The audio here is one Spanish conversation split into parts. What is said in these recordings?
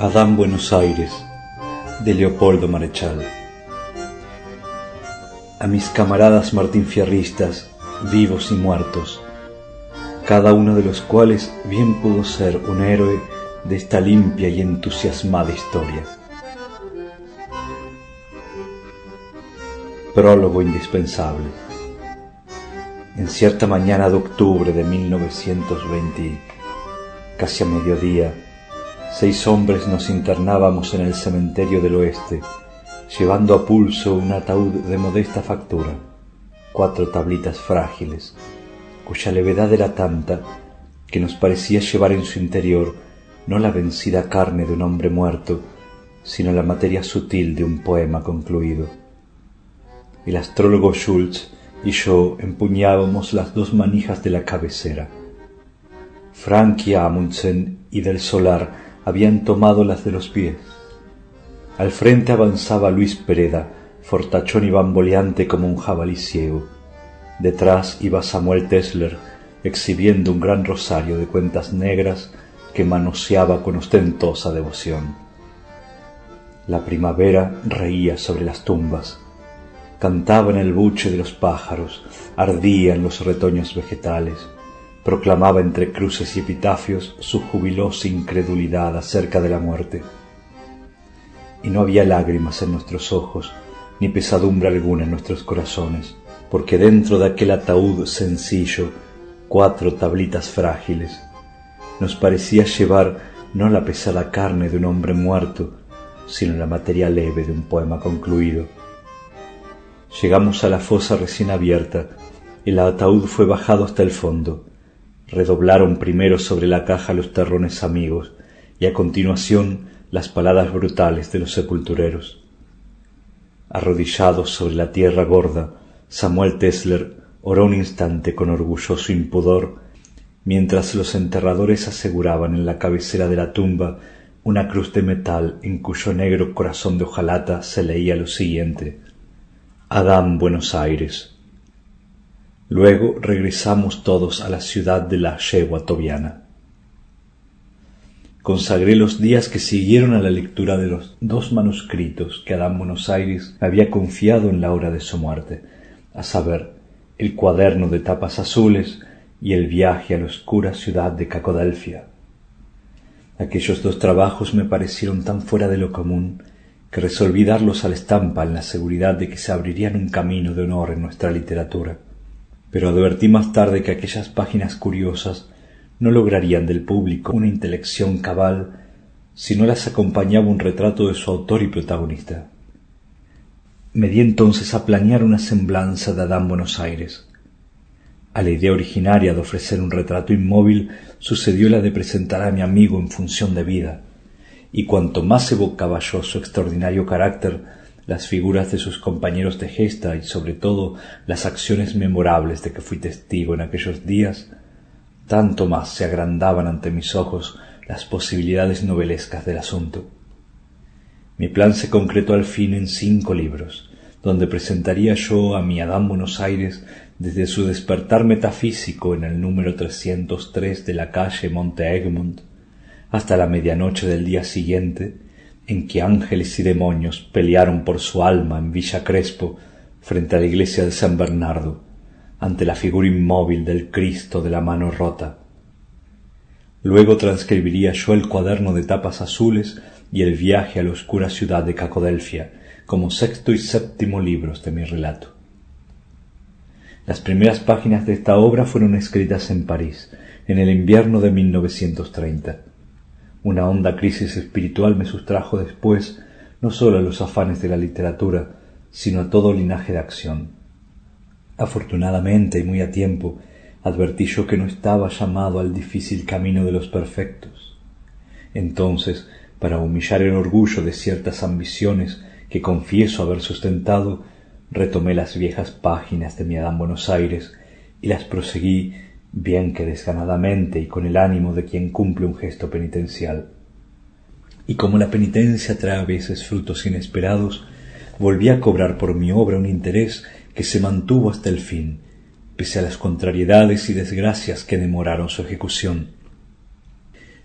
Adán Buenos Aires, de Leopoldo Marechal. A mis camaradas martinfierristas, vivos y muertos, cada uno de los cuales bien pudo ser un héroe de esta limpia y entusiasmada historia. Prólogo indispensable. En cierta mañana de octubre de 1920, casi a mediodía, 6 hombres nos internábamos en el cementerio del oeste, llevando a pulso un ataúd de modesta factura, 4 tablitas frágiles, cuya levedad era tanta que nos parecía llevar en su interior no la vencida carne de un hombre muerto, sino la materia sutil de un poema concluido. El astrólogo Schultz y yo empuñábamos las 2 manijas de la cabecera. Frank Amundsen y Del Solar habían tomado las de los pies. Al frente avanzaba Luis Pereda, fortachón y bamboleante como un jabalí ciego. Detrás iba Samuel Tesler, exhibiendo un gran rosario de cuentas negras que manoseaba con ostentosa devoción. La primavera reía sobre las tumbas, cantaba en el buche de los pájaros, ardía en los retoños vegetales, proclamaba entre cruces y epitafios su jubilosa incredulidad acerca de la muerte. Y no había lágrimas en nuestros ojos, ni pesadumbre alguna en nuestros corazones, porque dentro de aquel ataúd sencillo, 4 tablitas frágiles, nos parecía llevar no la pesada carne de un hombre muerto, sino la materia leve de un poema concluido. Llegamos a la fosa recién abierta, el ataúd fue bajado hasta el fondo. Redoblaron primero sobre la caja los terrones amigos y a continuación las paladas brutales de los sepultureros. Arrodillados sobre la tierra gorda, Samuel Tesler oró un instante con orgulloso impudor, mientras los enterradores aseguraban en la cabecera de la tumba una cruz de metal en cuyo negro corazón de hojalata se leía lo siguiente: Adán Buenos Aires. Luego regresamos todos a la ciudad de la yegua tobiana. Consagré los días que siguieron a la lectura de los 2 manuscritos que Adán Buenos Aires me había confiado en la hora de su muerte, a saber, el cuaderno de tapas azules y el viaje a la oscura ciudad de Cacodelfia. Aquellos 2 trabajos me parecieron tan fuera de lo común que resolví darlos a la estampa en la seguridad de que se abrirían un camino de honor en nuestra literatura. Pero advertí más tarde que aquellas páginas curiosas no lograrían del público una intelección cabal si no las acompañaba un retrato de su autor y protagonista. Me di entonces a planear una semblanza de Adán Buenos Aires. A la idea originaria de ofrecer un retrato inmóvil sucedió la de presentar a mi amigo en función de vida, y cuanto más evocaba yo su extraordinario carácter, las figuras de sus compañeros de gesta y sobre todo las acciones memorables de que fui testigo en aquellos días, tanto más se agrandaban ante mis ojos las posibilidades novelescas del asunto. Mi plan se concretó al fin en 5 libros, donde presentaría yo a mi Adán Buenos Aires desde su despertar metafísico en el número 303 de la calle Monte Egmont hasta la medianoche del día siguiente, en que ángeles y demonios pelearon por su alma en Villa Crespo frente a la iglesia de San Bernardo, ante la figura inmóvil del Cristo de la mano rota. Luego transcribiría yo el cuaderno de tapas azules y el viaje a la oscura ciudad de Cacodelfia como 6º y 7º libros de mi relato. Las primeras páginas de esta obra fueron escritas en París, en el invierno de 1930. Una honda crisis espiritual me sustrajo después no sólo a los afanes de la literatura, sino a todo linaje de acción. Afortunadamente y muy a tiempo, advertí yo que no estaba llamado al difícil camino de los perfectos. Entonces, para humillar el orgullo de ciertas ambiciones que confieso haber sustentado, retomé las viejas páginas de mi Adán Buenos Aires y las proseguí bien que desganadamente y con el ánimo de quien cumple un gesto penitencial. Y como la penitencia trae a veces frutos inesperados, volví a cobrar por mi obra un interés que se mantuvo hasta el fin, pese a las contrariedades y desgracias que demoraron su ejecución.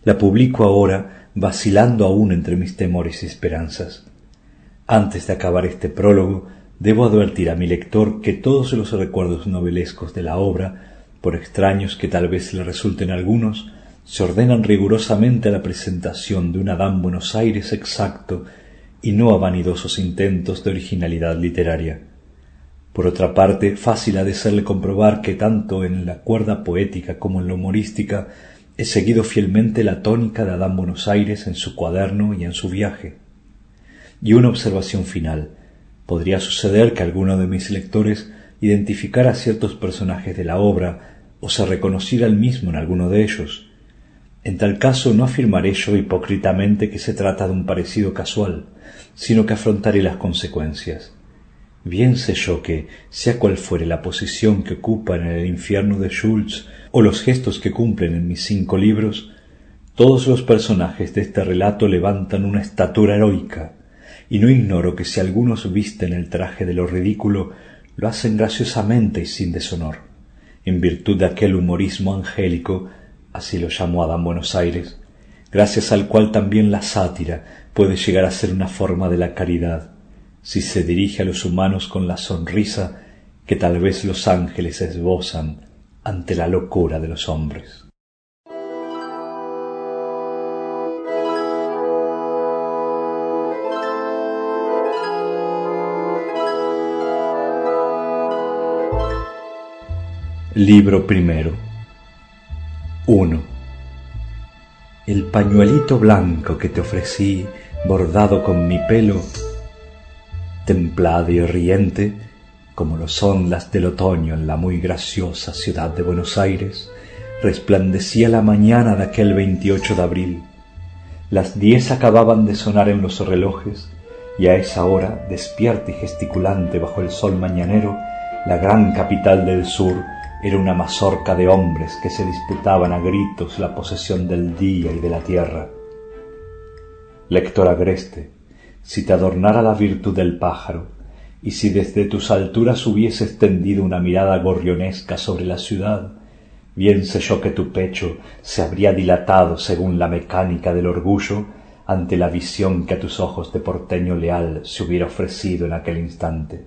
La publico ahora vacilando aún entre mis temores y esperanzas. Antes de acabar este prólogo, debo advertir a mi lector que todos los recuerdos novelescos de la obra, por extraños que tal vez le resulten algunos, se ordenan rigurosamente a la presentación de un Adán Buenos Aires exacto y no a vanidosos intentos de originalidad literaria. Por otra parte, fácil ha de serle comprobar que tanto en la cuerda poética como en la humorística he seguido fielmente la tónica de Adán Buenos Aires en su cuaderno y en su viaje. Y una observación final. Podría suceder que alguno de mis lectores identificara ciertos personajes de la obra o se reconociera él mismo en alguno de ellos. En tal caso no afirmaré yo hipócritamente que se trata de un parecido casual, sino que afrontaré las consecuencias. Bien sé yo que, sea cual fuere la posición que ocupan en el infierno de Schultz o los gestos que cumplen en mis 5 libros, todos los personajes de este relato levantan una estatura heroica, y no ignoro que si algunos visten el traje de lo ridículo, lo hacen graciosamente y sin deshonor, en virtud de aquel humorismo angélico, así lo llamó Adán Buenos Aires, gracias al cual también la sátira puede llegar a ser una forma de la caridad, si se dirige a los humanos con la sonrisa que tal vez los ángeles esbozan ante la locura de los hombres. Libro primero. 1. El pañuelito blanco que te ofrecí, bordado con mi pelo, templada y riente, como lo son las del otoño en la muy graciosa ciudad de Buenos Aires, resplandecía la mañana de aquel 28 de abril. Las 10 acababan de sonar en los relojes, y a esa hora, despierta y gesticulante bajo el sol mañanero, la gran capital del sur era una mazorca de hombres que se disputaban a gritos la posesión del día y de la tierra. Lector agreste, si te adornara la virtud del pájaro, y si desde tus alturas hubieses tendido una mirada gorrionesca sobre la ciudad, bien sé yo que tu pecho se habría dilatado según la mecánica del orgullo ante la visión que a tus ojos de porteño leal se hubiera ofrecido en aquel instante.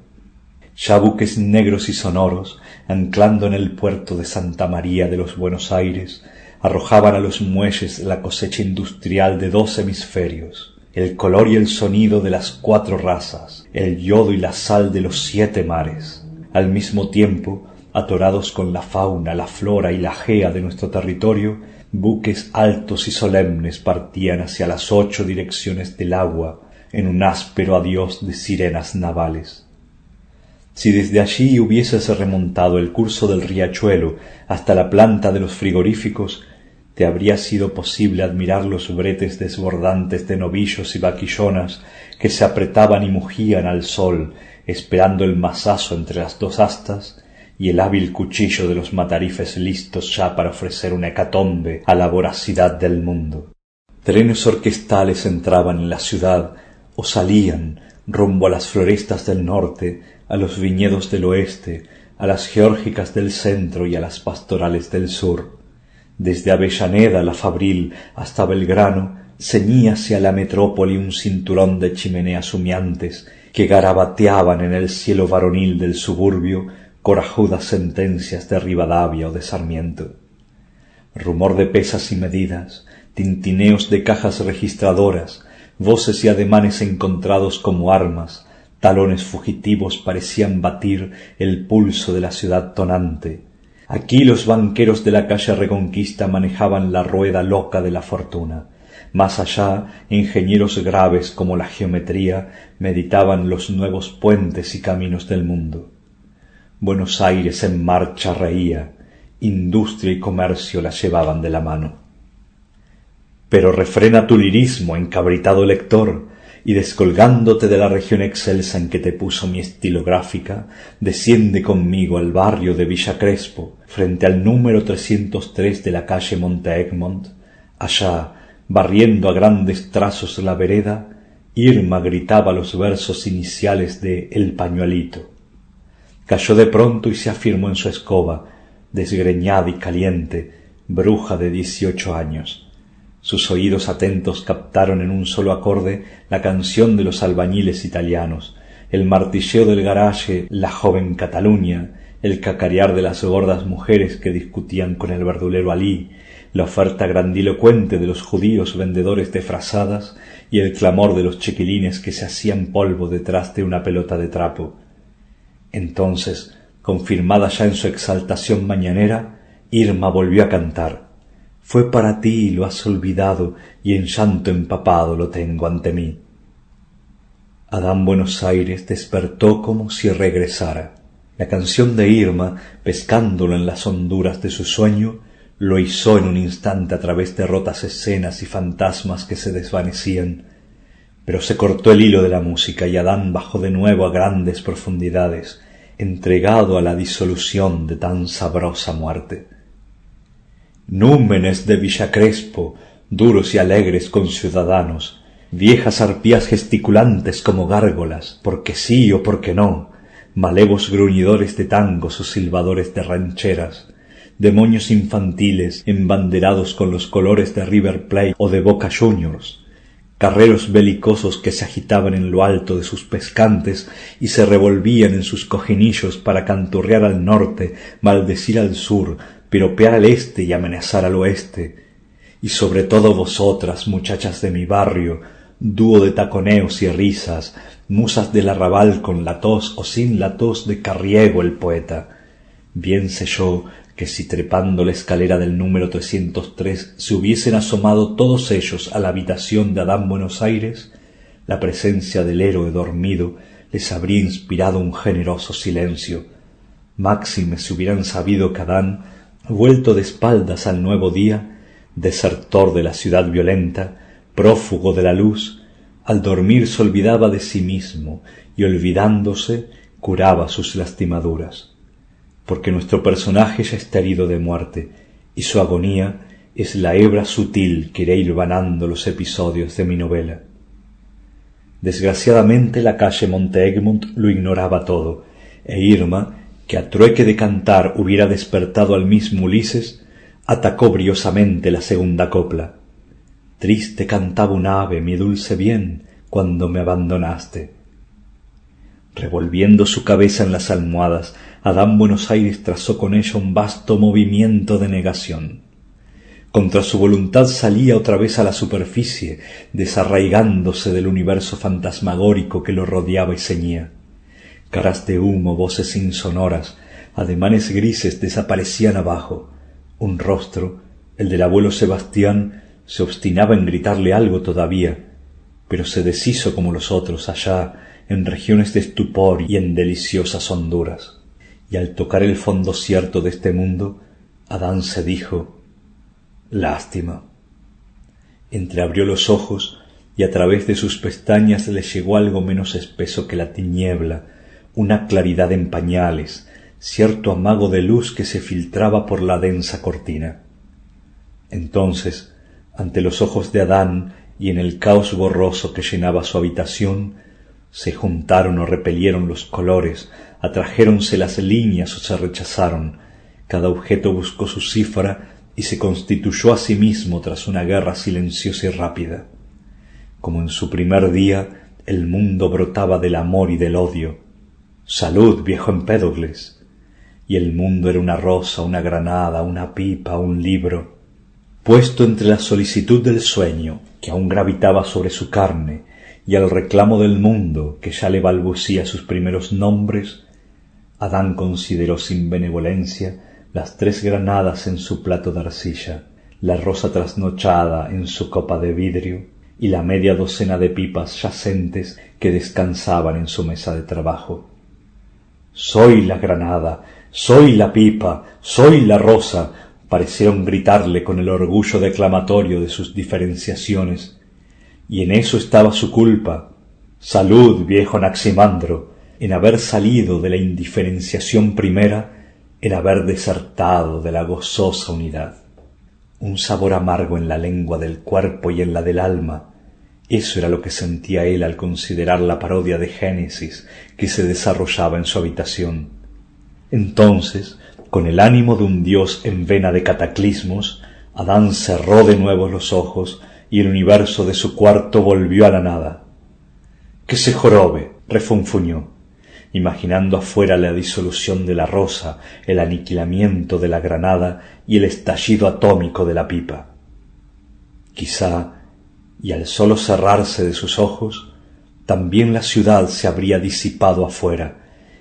Ya buques negros y sonoros, anclando en el puerto de Santa María de los Buenos Aires, arrojaban a los muelles la cosecha industrial de 2 hemisferios, el color y el sonido de las 4 razas, el yodo y la sal de los 7 mares. Al mismo tiempo, atorados con la fauna, la flora y la gea de nuestro territorio, buques altos y solemnes partían hacia las 8 direcciones del agua en un áspero adiós de sirenas navales. Si desde allí hubieses remontado el curso del riachuelo hasta la planta de los frigoríficos, te habría sido posible admirar los bretes desbordantes de novillos y vaquillonas que se apretaban y mugían al sol, esperando el mazazo entre las 2 astas y el hábil cuchillo de los matarifes listos ya para ofrecer una hecatombe a la voracidad del mundo. Trenes orquestales entraban en la ciudad o salían rumbo a las florestas del norte, a los viñedos del oeste, a las geórgicas del centro y a las pastorales del sur. Desde Avellaneda, la Fabril, hasta Belgrano, ceñíase a la metrópoli un cinturón de chimeneas humeantes que garabateaban en el cielo varonil del suburbio corajudas sentencias de Rivadavia o de Sarmiento. Rumor de pesas y medidas, tintineos de cajas registradoras, voces y ademanes encontrados como armas, talones fugitivos parecían batir el pulso de la ciudad tonante. Aquí los banqueros de la calle Reconquista manejaban la rueda loca de la fortuna. Más allá, ingenieros graves como la geometría meditaban los nuevos puentes y caminos del mundo. Buenos Aires en marcha reía, industria y comercio la llevaban de la mano. Pero refrena tu lirismo, encabritado lector, y descolgándote de la región excelsa en que te puso mi estilográfica, desciende conmigo al barrio de Villa Crespo, frente al número 303 de la calle Monte Egmont. Allá, barriendo a grandes trazos la vereda, Irma gritaba los versos iniciales de El pañuelito. Cayó de pronto y se afirmó en su escoba, desgreñada y caliente, bruja de 18 años. Sus oídos atentos captaron en un solo acorde la canción de los albañiles italianos, el martilleo del garaje, la joven Cataluña, el cacarear de las gordas mujeres que discutían con el verdulero Alí, la oferta grandilocuente de los judíos vendedores de frazadas y el clamor de los chiquilines que se hacían polvo detrás de una pelota de trapo. Entonces, confirmada ya en su exaltación mañanera, Irma volvió a cantar. Fue para ti y lo has olvidado, y en llanto empapado lo tengo ante mí. Adán Buenos Aires despertó como si regresara. La canción de Irma, pescándolo en las honduras de su sueño, lo izó en un instante a través de rotas escenas y fantasmas que se desvanecían, pero se cortó el hilo de la música y Adán bajó de nuevo a grandes profundidades, entregado a la disolución de tan sabrosa muerte. Númenes de Villa Crespo, duros y alegres conciudadanos, viejas arpías gesticulantes como gárgolas, porque sí o porque no, malevos gruñidores de tangos o silbadores de rancheras, demonios infantiles embanderados con los colores de River Plate o de Boca Juniors, carreros belicosos que se agitaban en lo alto de sus pescantes y se revolvían en sus cojinillos para canturrear al norte, maldecir al sur, piropear al este y amenazar al oeste, y sobre todo vosotras, muchachas de mi barrio, dúo de taconeos y risas, musas del arrabal con la tos o sin la tos de Carriego el poeta. Bien sé yo que si trepando la escalera del número 303 se hubiesen asomado todos ellos a la habitación de Adán Buenos Aires, la presencia del héroe dormido les habría inspirado un generoso silencio. Máxime si hubieran sabido que Adán, vuelto de espaldas al nuevo día, desertor de la ciudad violenta, prófugo de la luz, al dormir se olvidaba de sí mismo y olvidándose curaba sus lastimaduras. Porque nuestro personaje ya está herido de muerte, y su agonía es la hebra sutil que irá hilvanando los episodios de mi novela. Desgraciadamente la calle Monte Egmont lo ignoraba todo, e Irma, que a trueque de cantar hubiera despertado al mismo Ulises, atacó briosamente la segunda copla. Triste cantaba un ave, mi dulce bien, cuando me abandonaste. Revolviendo su cabeza en las almohadas, Adán Buenos Aires trazó con ella un vasto movimiento de negación. Contra su voluntad salía otra vez a la superficie, desarraigándose del universo fantasmagórico que lo rodeaba y ceñía. Caras de humo, voces insonoras, ademanes grises desaparecían abajo. Un rostro, el del abuelo Sebastián, se obstinaba en gritarle algo todavía, pero se deshizo como los otros allá, en regiones de estupor y en deliciosas honduras. Y al tocar el fondo cierto de este mundo, Adán se dijo: lástima. Entreabrió los ojos y a través de sus pestañas le llegó algo menos espeso que la tiniebla, una claridad en pañales, cierto amago de luz que se filtraba por la densa cortina. Entonces, ante los ojos de Adán y en el caos borroso que llenaba su habitación, se juntaron o repelieron los colores, atrajéronse las líneas o se rechazaron, cada objeto buscó su cifra y se constituyó a sí mismo tras una guerra silenciosa y rápida. Como en su primer día, el mundo brotaba del amor y del odio. ¡Salud, viejo Empédocles! Y el mundo era una rosa, una granada, una pipa, un libro. Puesto entre la solicitud del sueño, que aún gravitaba sobre su carne, y el reclamo del mundo, que ya le balbucía sus primeros nombres, Adán consideró sin benevolencia las 3 granadas en su plato de arcilla, la rosa trasnochada en su copa de vidrio y la media docena de pipas yacentes que descansaban en su mesa de trabajo. «Soy la granada, soy la pipa, soy la rosa», parecieron gritarle con el orgullo declamatorio de sus diferenciaciones, y en eso estaba su culpa. Salud, viejo Anaximandro, en haber salido de la indiferenciación primera, en haber desertado de la gozosa unidad. Un sabor amargo en la lengua del cuerpo y en la del alma, eso era lo que sentía él al considerar la parodia de Génesis que se desarrollaba en su habitación. Entonces, con el ánimo de un dios en vena de cataclismos, Adán cerró de nuevo los ojos y el universo de su cuarto volvió a la nada. —¡Que se jorobe! —refunfuñó, imaginando afuera la disolución de la rosa, el aniquilamiento de la granada y el estallido atómico de la pipa. Quizá, y al solo cerrarse de sus ojos, también la ciudad se habría disipado afuera,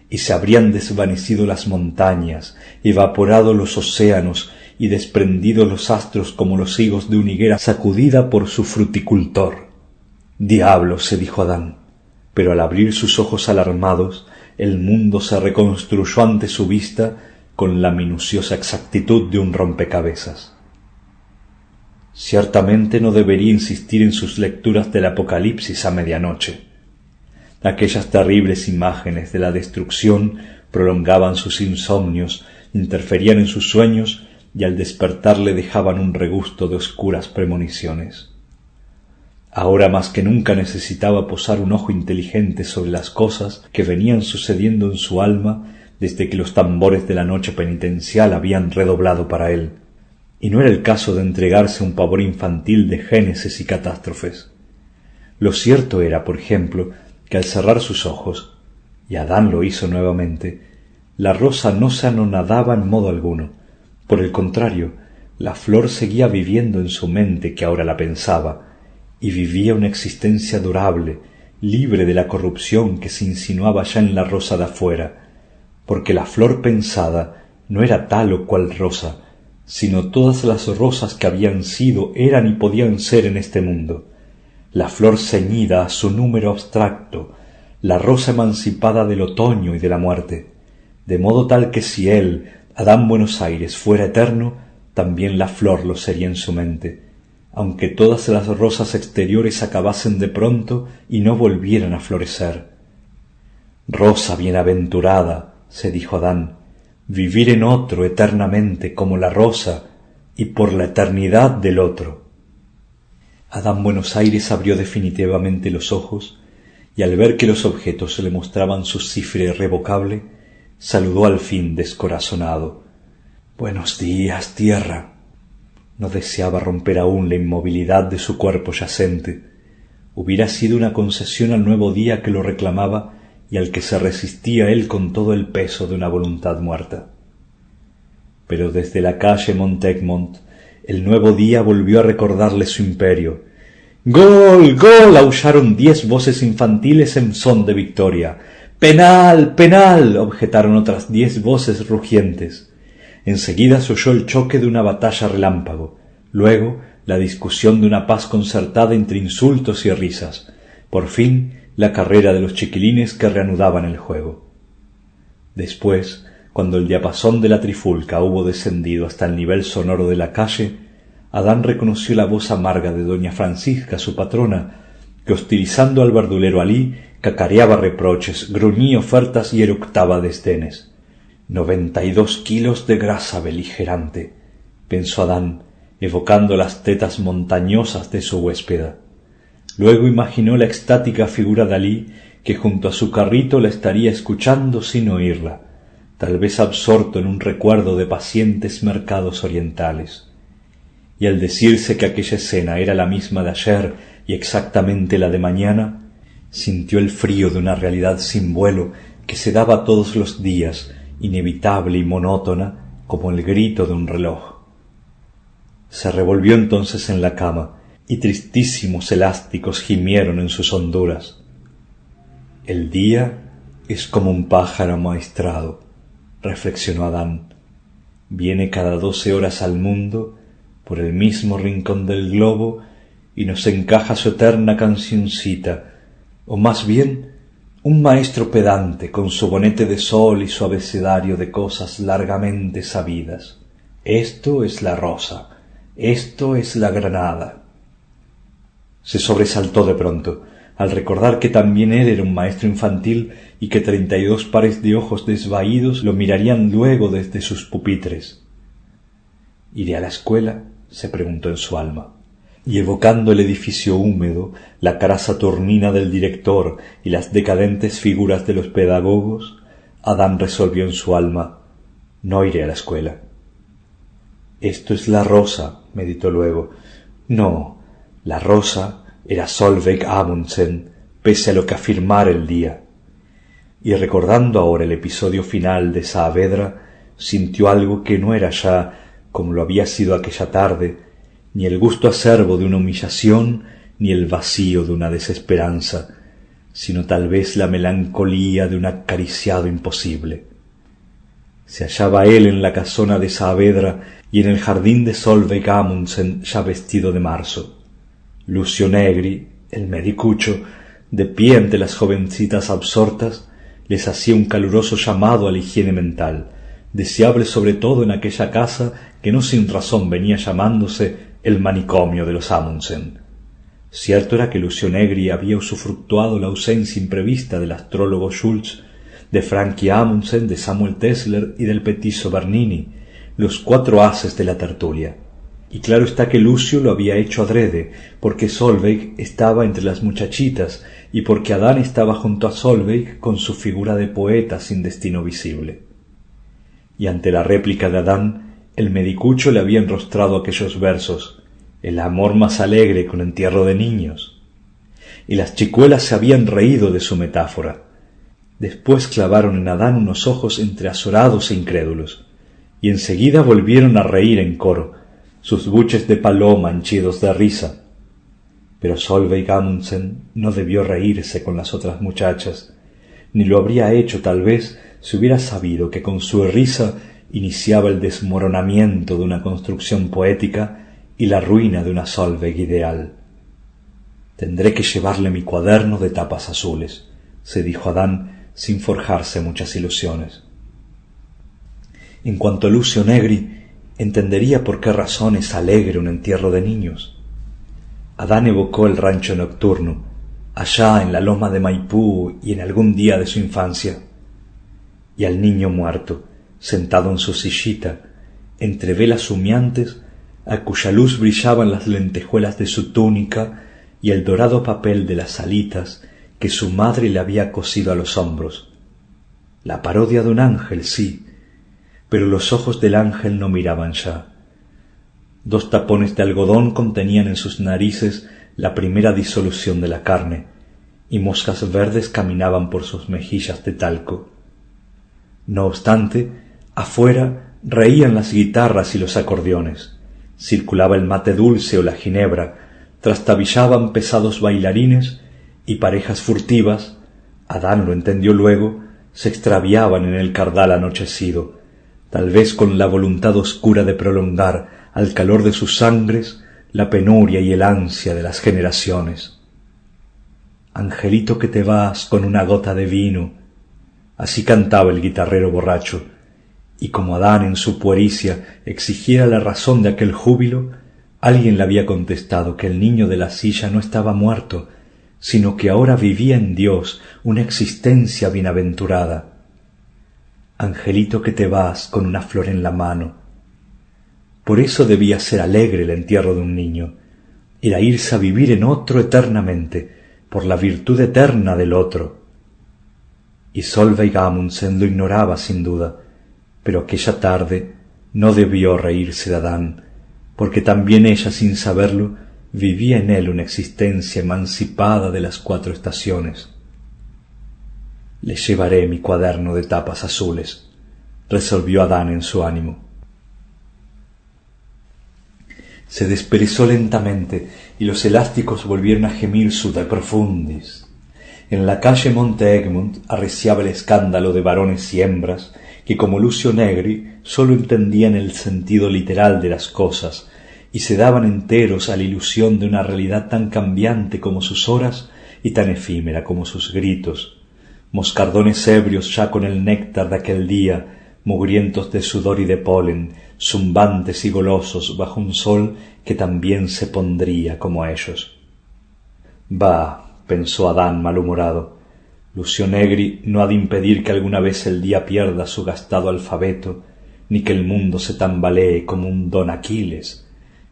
y se habrían desvanecido las montañas, evaporado los océanos y desprendido los astros como los higos de una higuera sacudida por su fruticultor. —¡Diablo! —se dijo Adán, pero al abrir sus ojos alarmados, el mundo se reconstruyó ante su vista con la minuciosa exactitud de un rompecabezas. Ciertamente no debería insistir en sus lecturas del Apocalipsis a medianoche. Aquellas terribles imágenes de la destrucción prolongaban sus insomnios, interferían en sus sueños y al despertar le dejaban un regusto de oscuras premoniciones. Ahora más que nunca necesitaba posar un ojo inteligente sobre las cosas que venían sucediendo en su alma desde que los tambores de la noche penitencial habían redoblado para él. Y no era el caso de entregarse a un pavor infantil de génesis y catástrofes. Lo cierto era, por ejemplo, que al cerrar sus ojos, y Adán lo hizo nuevamente, la rosa no se anonadaba en modo alguno. Por el contrario, la flor seguía viviendo en su mente que ahora la pensaba, y vivía una existencia durable, libre de la corrupción que se insinuaba ya en la rosa de afuera, porque la flor pensada no era tal o cual rosa, sino todas las rosas que habían sido, eran y podían ser en este mundo, la flor ceñida a su número abstracto, la rosa emancipada del otoño y de la muerte, de modo tal que si él, Adán Buenos Aires, fuera eterno, también la flor lo sería en su mente, aunque todas las rosas exteriores acabasen de pronto y no volvieran a florecer. Rosa bienaventurada, se dijo Adán, vivir en otro eternamente como la rosa y por la eternidad del otro. Adán Buenos Aires abrió definitivamente los ojos y al ver que los objetos le mostraban su cifra irrevocable, saludó al fin descorazonado. —Buenos días, tierra. No deseaba romper aún la inmovilidad de su cuerpo yacente. Hubiera sido una concesión al nuevo día que lo reclamaba y al que se resistía él con todo el peso de una voluntad muerta. Pero desde la calle Montegmont el nuevo día volvió a recordarle su imperio. —¡Gol! ¡Gol! —aullaron 10 voces infantiles en son de victoria. —¡Penal! ¡Penal! —objetaron otras 10 voces rugientes. Enseguida se oyó el choque de una batalla relámpago, luego la discusión de una paz concertada entre insultos y risas, por fin la carrera de los chiquilines que reanudaban el juego. Después, cuando el diapasón de la trifulca hubo descendido hasta el nivel sonoro de la calle, Adán reconoció la voz amarga de doña Francisca, su patrona, que hostilizando al verdulero Alí, cacareaba reproches, gruñía ofertas y eructaba desdenes. 92 kilos de grasa beligerante, pensó Adán, evocando las tetas montañosas de su huéspeda. Luego imaginó la extática figura de Alí, que junto a su carrito la estaría escuchando sin oírla, tal vez absorto en un recuerdo de pacientes mercados orientales. Y al decirse que aquella escena era la misma de ayer y exactamente la de mañana, sintió el frío de una realidad sin vuelo que se daba todos los días, inevitable y monótona como el grito de un reloj. Se revolvió entonces en la cama y tristísimos elásticos gimieron en sus honduras. El día es como un pájaro amaestrado, reflexionó Adán. Viene cada 12 horas al mundo por el mismo rincón del globo y nos encaja su eterna cancioncita, o más bien un maestro pedante con su bonete de sol y su abecedario de cosas largamente sabidas. Esto es la rosa, esto es la granada. Se sobresaltó de pronto, al recordar que también él era un maestro infantil y que 32 pares de ojos desvaídos lo mirarían luego desde sus pupitres. ¿Iré a la escuela?, se preguntó en su alma. Y evocando el edificio húmedo, la cara saturnina del director y las decadentes figuras de los pedagogos, Adán resolvió en su alma: no iré a la escuela. Esto es la rosa, meditó luego. No, la rosa era Solveig Amundsen, pese a lo que afirmara el día. Y recordando ahora el episodio final de Saavedra, sintió algo que no era ya, como lo había sido aquella tarde, ni el gusto acerbo de una humillación, ni el vacío de una desesperanza, sino tal vez la melancolía de un acariciado imposible. Se hallaba él en la casona de Saavedra y en el jardín de Solveig Amundsen ya vestido de marzo. Lucio Negri, el medicucho, de pie ante las jovencitas absortas, les hacía un caluroso llamado a la higiene mental, deseable sobre todo en aquella casa que no sin razón venía llamándose el manicomio de los Amundsen. Cierto era que Lucio Negri había usufructuado la ausencia imprevista del astrólogo Schultz, de Frankie Amundsen, de Samuel Tesler y del petizo Bernini, los 4 haces de la tertulia. Y claro está que Lucio lo había hecho adrede, porque Solveig estaba entre las muchachitas y porque Adán estaba junto a Solveig con su figura de poeta sin destino visible. Y ante la réplica de Adán, el medicucho le había enrostrado aquellos versos: el amor más alegre que un entierro de niños. Y las chicuelas se habían reído de su metáfora. Después clavaron en Adán unos ojos entre azorados e incrédulos, y enseguida volvieron a reír en coro, sus buches de paloma henchidos de risa. Pero Solveig Amundsen no debió reírse con las otras muchachas, ni lo habría hecho tal vez si hubiera sabido que con su risa iniciaba el desmoronamiento de una construcción poética y la ruina de una Solveig ideal. «Tendré que llevarle mi cuaderno de tapas azules», se dijo Adán sin forjarse muchas ilusiones. En cuanto a Lucio Negri, entendería por qué razón es alegre un entierro de niños. Adán evocó el rancho nocturno, allá en la loma de Maipú y en algún día de su infancia, y al niño muerto, sentado en su sillita, entre velas humeantes, a cuya luz brillaban las lentejuelas de su túnica y el dorado papel de las alitas que su madre le había cosido a los hombros. La parodia de un ángel, sí, pero los ojos del ángel no miraban ya. 2 tapones de algodón contenían en sus narices la primera disolución de la carne, y moscas verdes caminaban por sus mejillas de talco. No obstante, afuera reían las guitarras y los acordeones, circulaba el mate dulce o la ginebra, trastabillaban pesados bailarines y parejas furtivas, Adán lo entendió luego, se extraviaban en el cardal anochecido, tal vez con la voluntad oscura de prolongar al calor de sus sangres la penuria y el ansia de las generaciones. «Angelito que te vas con una gota de vino», así cantaba el guitarrero borracho, y como Adán en su puericia exigiera la razón de aquel júbilo, alguien le había contestado que el niño de la silla no estaba muerto, sino que ahora vivía en Dios una existencia bienaventurada. «Angelito que te vas con una flor en la mano». Por eso debía ser alegre el entierro de un niño, era irse a vivir en otro eternamente, por la virtud eterna del otro. Y Solveig Amundsen lo ignoraba sin duda, pero aquella tarde no debió reírse de Adán, porque también ella, sin saberlo, vivía en él una existencia emancipada de las 4 estaciones. «Le llevaré mi cuaderno de tapas azules», resolvió Adán en su ánimo. Se desperezó lentamente y los elásticos volvieron a gemir su de profundis. En la calle Monte Egmont arreciaba el escándalo de varones y hembras que, como Lucio Negri, sólo entendían el sentido literal de las cosas y se daban enteros a la ilusión de una realidad tan cambiante como sus horas y tan efímera como sus gritos. Moscardones ebrios ya con el néctar de aquel día, mugrientos de sudor y de polen, zumbantes y golosos bajo un sol que también se pondría como ellos. «Bah», pensó Adán malhumorado, «Lucio Negri no ha de impedir que alguna vez el día pierda su gastado alfabeto, ni que el mundo se tambalee como un don Aquiles,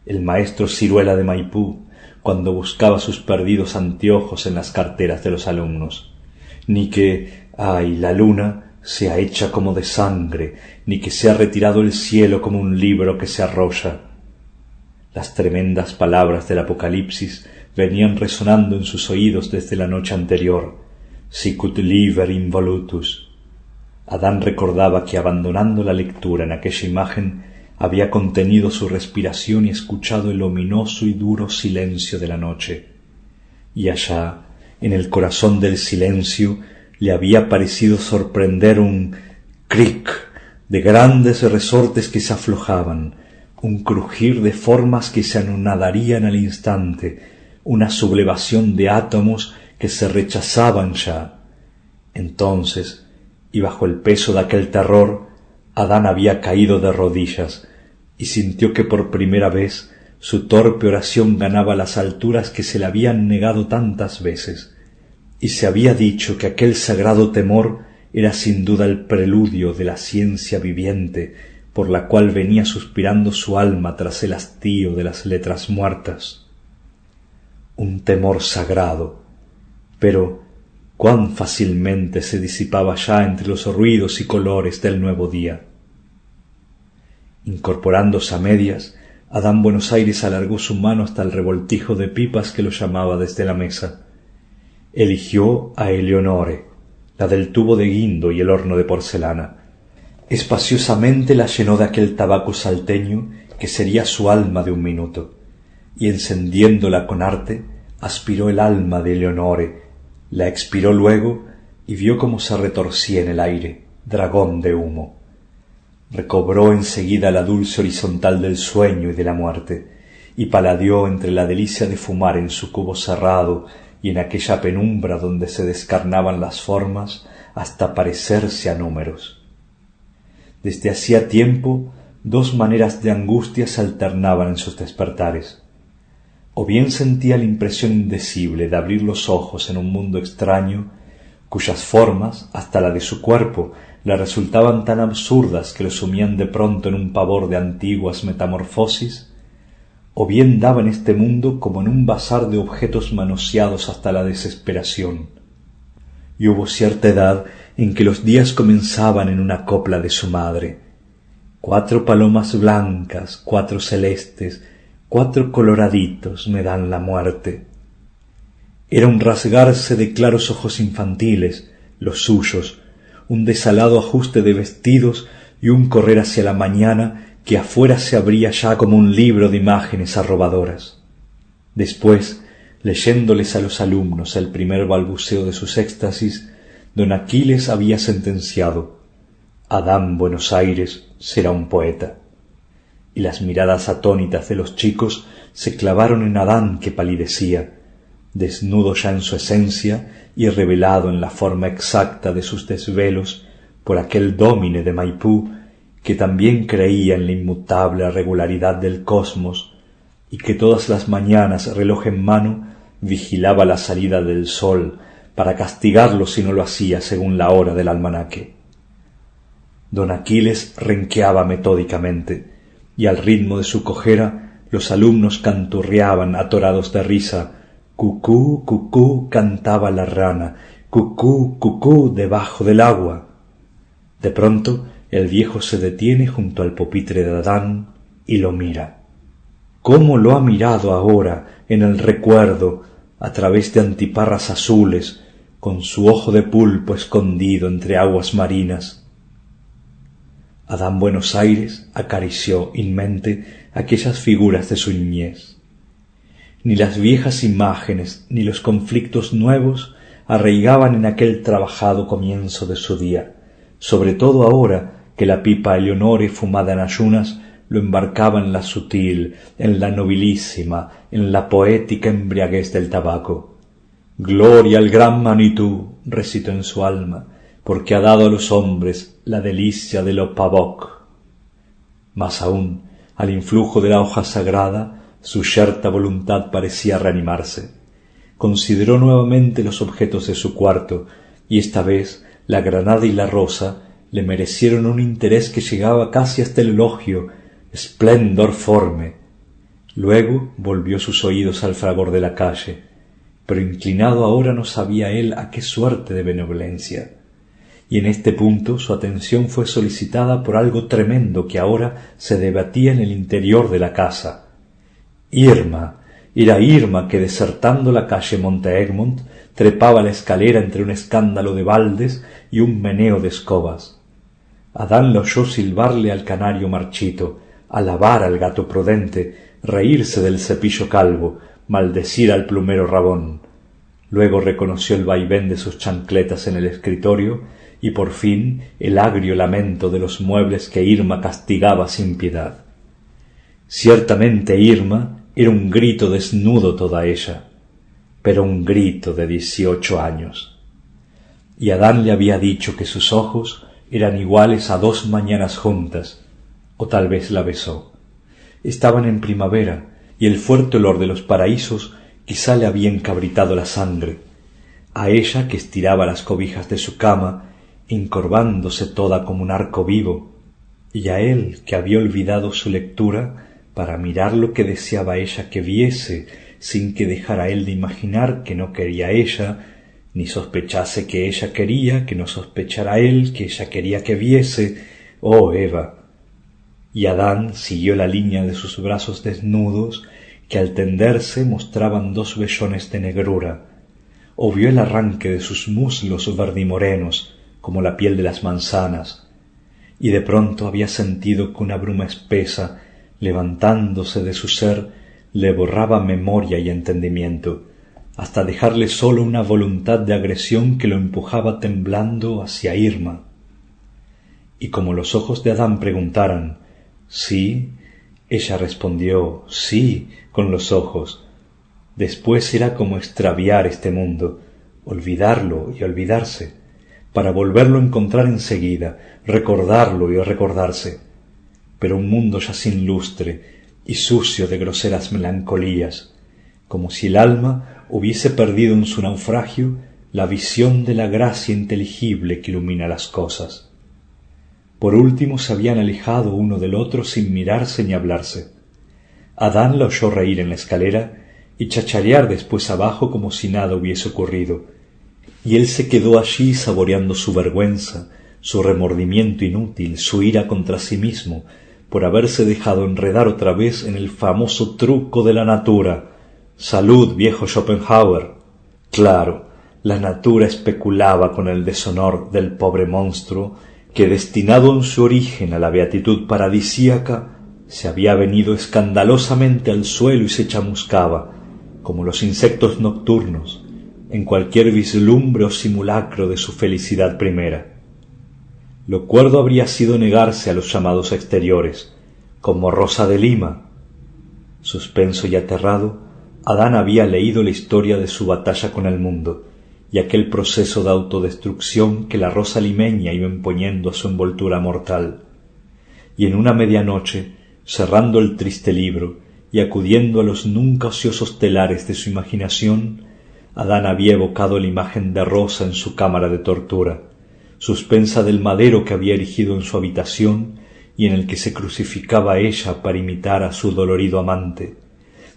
el maestro Ciruela de Maipú, cuando buscaba sus perdidos anteojos en las carteras de los alumnos, ni que, ay, la luna sea hecha como de sangre, ni que sea retirado el cielo como un libro que se arrolla. Las tremendas palabras del Apocalipsis venían resonando en sus oídos desde la noche anterior. Sicut liber involutus. Adán recordaba que, abandonando la lectura en aquella imagen, había contenido su respiración y escuchado el ominoso y duro silencio de la noche. Y allá, en el corazón del silencio, le había parecido sorprender un cric de grandes resortes que se aflojaban, un crujir de formas que se anonadarían al instante, una sublevación de átomos que se rechazaban ya. Entonces, y bajo el peso de aquel terror, Adán había caído de rodillas y sintió que por primera vez su torpe oración ganaba las alturas que se le habían negado tantas veces, y se había dicho que aquel sagrado temor era sin duda el preludio de la ciencia viviente por la cual venía suspirando su alma tras el hastío de las letras muertas. Un temor sagrado, pero cuán fácilmente se disipaba ya entre los ruidos y colores del nuevo día. Incorporándose a medias, Adán Buenos Aires alargó su mano hasta el revoltijo de pipas que lo llamaba desde la mesa. Eligió a Eleonore, la del tubo de guindo y el horno de porcelana. Espaciosamente la llenó de aquel tabaco salteño que sería su alma de un minuto, y encendiéndola con arte, aspiró el alma de Eleonore, la expiró luego y vio cómo se retorcía en el aire, dragón de humo. Recobró enseguida la dulce horizontal del sueño y de la muerte, y paladeó entre la delicia de fumar en su cubo cerrado y en aquella penumbra donde se descarnaban las formas hasta parecerse a números. Desde hacía tiempo dos maneras de angustia se alternaban en sus despertares. O bien sentía la impresión indecible de abrir los ojos en un mundo extraño, cuyas formas, hasta la de su cuerpo, le resultaban tan absurdas que lo sumían de pronto en un pavor de antiguas metamorfosis, o bien daba en este mundo como en un bazar de objetos manoseados hasta la desesperación. Y hubo cierta edad en que los días comenzaban en una copla de su madre. 4 palomas blancas, 4 celestes, 4 coloraditos me dan la muerte. Era un rasgarse de claros ojos infantiles, los suyos, un desalado ajuste de vestidos y un correr hacia la mañana que afuera se abría ya como un libro de imágenes arrobadoras. Después, leyéndoles a los alumnos el primer balbuceo de sus éxtasis, don Aquiles había sentenciado: Adán Buenos Aires será un poeta. Y las miradas atónitas de los chicos se clavaron en Adán, que palidecía, desnudo ya en su esencia y revelado en la forma exacta de sus desvelos por aquel dómine de Maipú que también creía en la inmutable regularidad del cosmos y que todas las mañanas, reloj en mano, vigilaba la salida del sol para castigarlo si no lo hacía según la hora del almanaque. Don Aquiles renqueaba metódicamente, y al ritmo de su cojera los alumnos canturreaban atorados de risa: cucú, cucú, cantaba la rana, cucú, cucú, debajo del agua. De pronto el viejo se detiene junto al pupitre de Adán y lo mira. ¿Cómo lo ha mirado ahora en el recuerdo a través de antiparras azules, con su ojo de pulpo escondido entre aguas marinas? Adán Buenos Aires acarició en mente aquellas figuras de su niñez. Ni las viejas imágenes ni los conflictos nuevos arraigaban en aquel trabajado comienzo de su día, sobre todo ahora que la pipa Eleonore fumada en ayunas lo embarcaba en la sutil, en la nobilísima, en la poética embriaguez del tabaco. Gloria al gran Manitú, recitó en su alma, porque ha dado a los hombres la delicia de lo pavoc. Más aún, al influjo de la hoja sagrada, su yerta voluntad parecía reanimarse. Consideró nuevamente los objetos de su cuarto, y esta vez la granada y la rosa le merecieron un interés que llegaba casi hasta el elogio: esplendor forme. Luego volvió sus oídos al fragor de la calle, pero inclinado ahora no sabía él a qué suerte de benevolencia, y en este punto su atención fue solicitada por algo tremendo que ahora se debatía en el interior de la casa, Irma, era Irma que, desertando la calle Monte Egmont, trepaba la escalera entre un escándalo de baldes y un meneo de escobas. Adán la oyó silbarle al canario marchito, alabar al gato prudente, reírse del cepillo calvo, maldecir al plumero rabón. Luego reconoció el vaivén de sus chancletas en el escritorio y por fin el agrio lamento de los muebles que Irma castigaba sin piedad. Ciertamente Irma era un grito desnudo toda ella, pero un grito de 18 años. Y Adán le había dicho que sus ojos eran iguales a 2 mañanas juntas, o tal vez la besó. Estaban en primavera, y el fuerte olor de los paraísos quizá le había encabritado la sangre. A ella, que estiraba las cobijas de su cama, encorvándose toda como un arco vivo, y a él, que había olvidado su lectura, para mirar lo que deseaba ella que viese, sin que dejara él de imaginar que no quería ella, ni sospechase que ella quería, que no sospechara él que ella quería que viese. ¡Oh, Eva! Y Adán siguió la línea de sus brazos desnudos, que al tenderse mostraban 2 vellones de negrura, o vio el arranque de sus muslos verdimorenos, como la piel de las manzanas, y de pronto había sentido que una bruma espesa, levantándose de su ser, le borraba memoria y entendimiento, hasta dejarle sólo una voluntad de agresión que lo empujaba temblando hacia Irma. Y como los ojos de Adán preguntaran «¿Sí?», ella respondió «sí» con los ojos. Después era como extraviar este mundo, olvidarlo y olvidarse, para volverlo a encontrar enseguida, recordarlo y recordarse. Pero un mundo ya sin lustre y sucio de groseras melancolías, como si el alma hubiese perdido en su naufragio la visión de la gracia inteligible que ilumina las cosas. Por último se habían alejado uno del otro sin mirarse ni hablarse. Adán la oyó reír en la escalera y chacharear después abajo como si nada hubiese ocurrido, y él se quedó allí saboreando su vergüenza, su remordimiento inútil, su ira contra sí mismo, por haberse dejado enredar otra vez en el famoso truco de la natura. Salud, viejo Schopenhauer. Claro, la natura especulaba con el deshonor del pobre monstruo que, destinado en su origen a la beatitud paradisíaca, se había venido escandalosamente al suelo y se chamuscaba, como los insectos nocturnos, en cualquier vislumbre o simulacro de su felicidad primera. Lo cuerdo habría sido negarse a los llamados exteriores, como Rosa de Lima. Suspenso y aterrado, Adán había leído la historia de su batalla con el mundo, y aquel proceso de autodestrucción que la rosa limeña iba imponiendo a su envoltura mortal. Y en una medianoche, cerrando el triste libro y acudiendo a los nunca ociosos telares de su imaginación, Adán había evocado la imagen de Rosa en su cámara de tortura, suspensa del madero que había erigido en su habitación y en el que se crucificaba ella para imitar a su dolorido amante,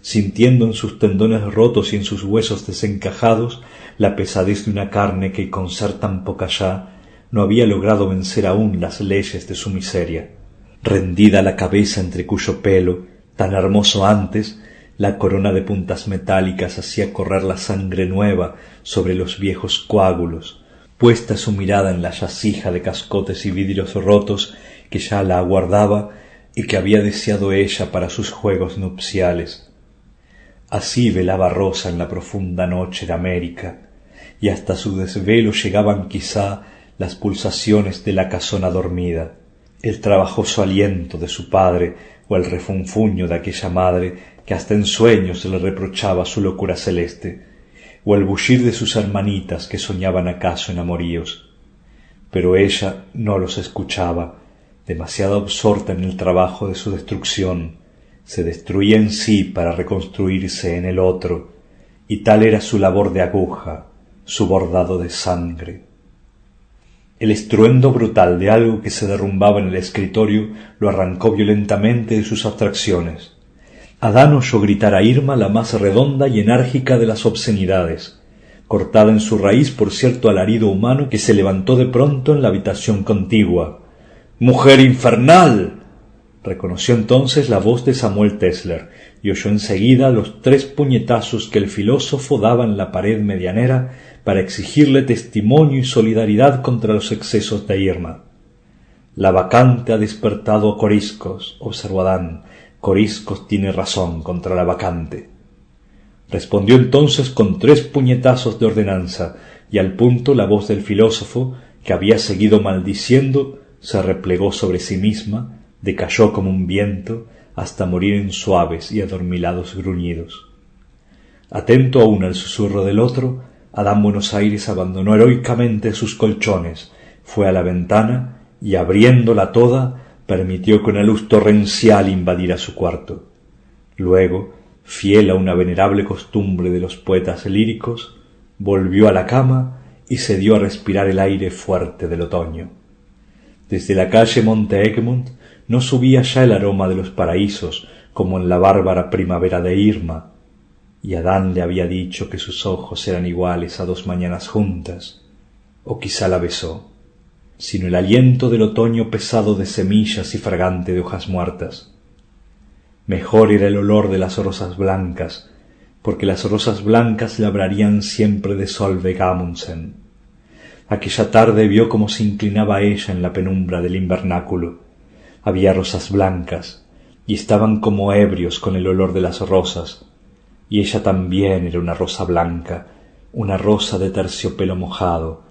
sintiendo en sus tendones rotos y en sus huesos desencajados la pesadez de una carne que, con ser tan poca ya, no había logrado vencer aún las leyes de su miseria. Rendida la cabeza entre cuyo pelo, tan hermoso antes, la corona de puntas metálicas hacía correr la sangre nueva sobre los viejos coágulos, puesta su mirada en la jacija de cascotes y vidrios rotos que ya la aguardaba y que había deseado ella para sus juegos nupciales. Así velaba Rosa en la profunda noche de América, y hasta su desvelo llegaban quizá las pulsaciones de la casona dormida, el trabajoso aliento de su padre o el refunfuño de aquella madre que hasta en sueños le reprochaba su locura celeste, o el bullir de sus hermanitas que soñaban acaso en amoríos. Pero ella no los escuchaba, demasiado absorta en el trabajo de su destrucción. Se destruía en sí para reconstruirse en el otro, y tal era su labor de aguja, su bordado de sangre. El estruendo brutal de algo que se derrumbaba en el escritorio lo arrancó violentamente de sus abstracciones. Adán oyó gritar a Irma la más redonda y enérgica de las obscenidades, cortada en su raíz por cierto alarido humano que se levantó de pronto en la habitación contigua. «¡Mujer infernal!». Reconoció entonces la voz de Samuel Tesler y oyó enseguida los 3 puñetazos que el filósofo daba en la pared medianera para exigirle testimonio y solidaridad contra los excesos de Irma. «La vacante ha despertado a Coriscos», observó Adán. «Coriscos tiene razón contra la vacante». Respondió entonces con 3 puñetazos de ordenanza, y al punto la voz del filósofo, que había seguido maldiciendo, se replegó sobre sí misma, decayó como un viento, hasta morir en suaves y adormilados gruñidos. Atento aún al susurro del otro, Adán Buenos Aires abandonó heroicamente sus colchones, fue a la ventana y, abriéndola toda, permitió que una luz torrencial invadiera su cuarto. Luego, fiel a una venerable costumbre de los poetas líricos, volvió a la cama y se dio a respirar el aire fuerte del otoño. Desde la calle Monte Egmont no subía ya el aroma de los paraísos como en la bárbara primavera de Irma, y Adán le había dicho que sus ojos eran iguales a 2 mañanas juntas, o quizá la besó, sino el aliento del otoño pesado de semillas y fragante de hojas muertas. Mejor era el olor de las rosas blancas, porque las rosas blancas labrarían siempre de Solveig Amundsen. Aquella tarde vio cómo se inclinaba ella en la penumbra del invernáculo. Había rosas blancas, y estaban como ebrios con el olor de las rosas, y ella también era una rosa blanca, una rosa de terciopelo mojado,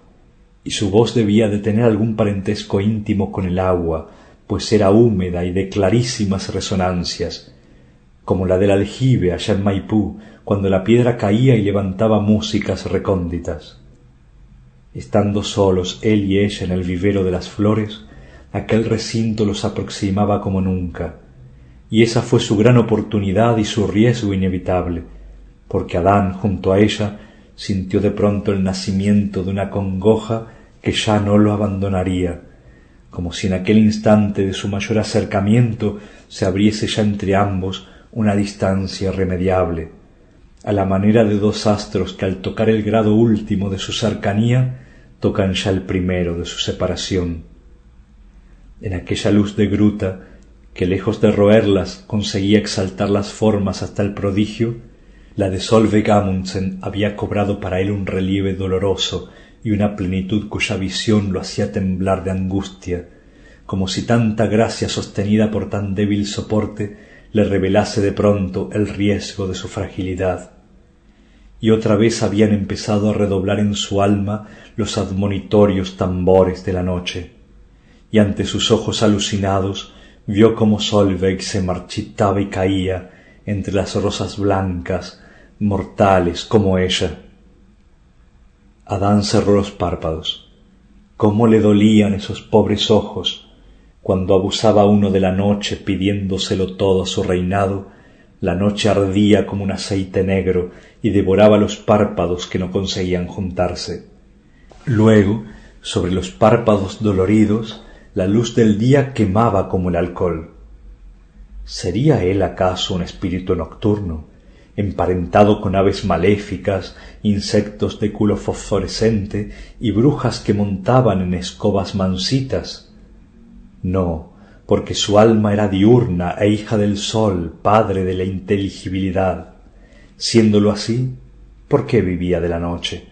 y su voz debía de tener algún parentesco íntimo con el agua, pues era húmeda y de clarísimas resonancias, como la del aljibe allá en Maipú, cuando la piedra caía y levantaba músicas recónditas. Estando solos él y ella en el vivero de las flores, aquel recinto los aproximaba como nunca, y esa fue su gran oportunidad y su riesgo inevitable, porque Adán, junto a ella, sintió de pronto el nacimiento de una congoja que ya no lo abandonaría, como si en aquel instante de su mayor acercamiento se abriese ya entre ambos una distancia irremediable, a la manera de 2 astros que al tocar el grado último de su cercanía tocan ya el primero de su separación. En aquella luz de gruta, que lejos de roerlas conseguía exaltar las formas hasta el prodigio, la de Solveig Amundsen había cobrado para él un relieve doloroso y una plenitud cuya visión lo hacía temblar de angustia, como si tanta gracia sostenida por tan débil soporte le revelase de pronto el riesgo de su fragilidad. Y otra vez habían empezado a redoblar en su alma los admonitorios tambores de la noche, y ante sus ojos alucinados vio cómo Solveig se marchitaba y caía entre las rosas blancas, mortales como ella. Adán cerró los párpados. Cómo le dolían esos pobres ojos cuando abusaba uno de la noche pidiéndoselo todo a su reinado. La noche ardía como un aceite negro y devoraba los párpados que no conseguían juntarse. Luego, sobre los párpados doloridos, la luz del día quemaba como el alcohol. ¿Sería él acaso un espíritu nocturno, emparentado con aves maléficas, insectos de culo fosforescente y brujas que montaban en escobas mansitas? No, porque su alma era diurna e hija del sol, padre de la inteligibilidad. Siéndolo así, ¿por qué vivía de la noche?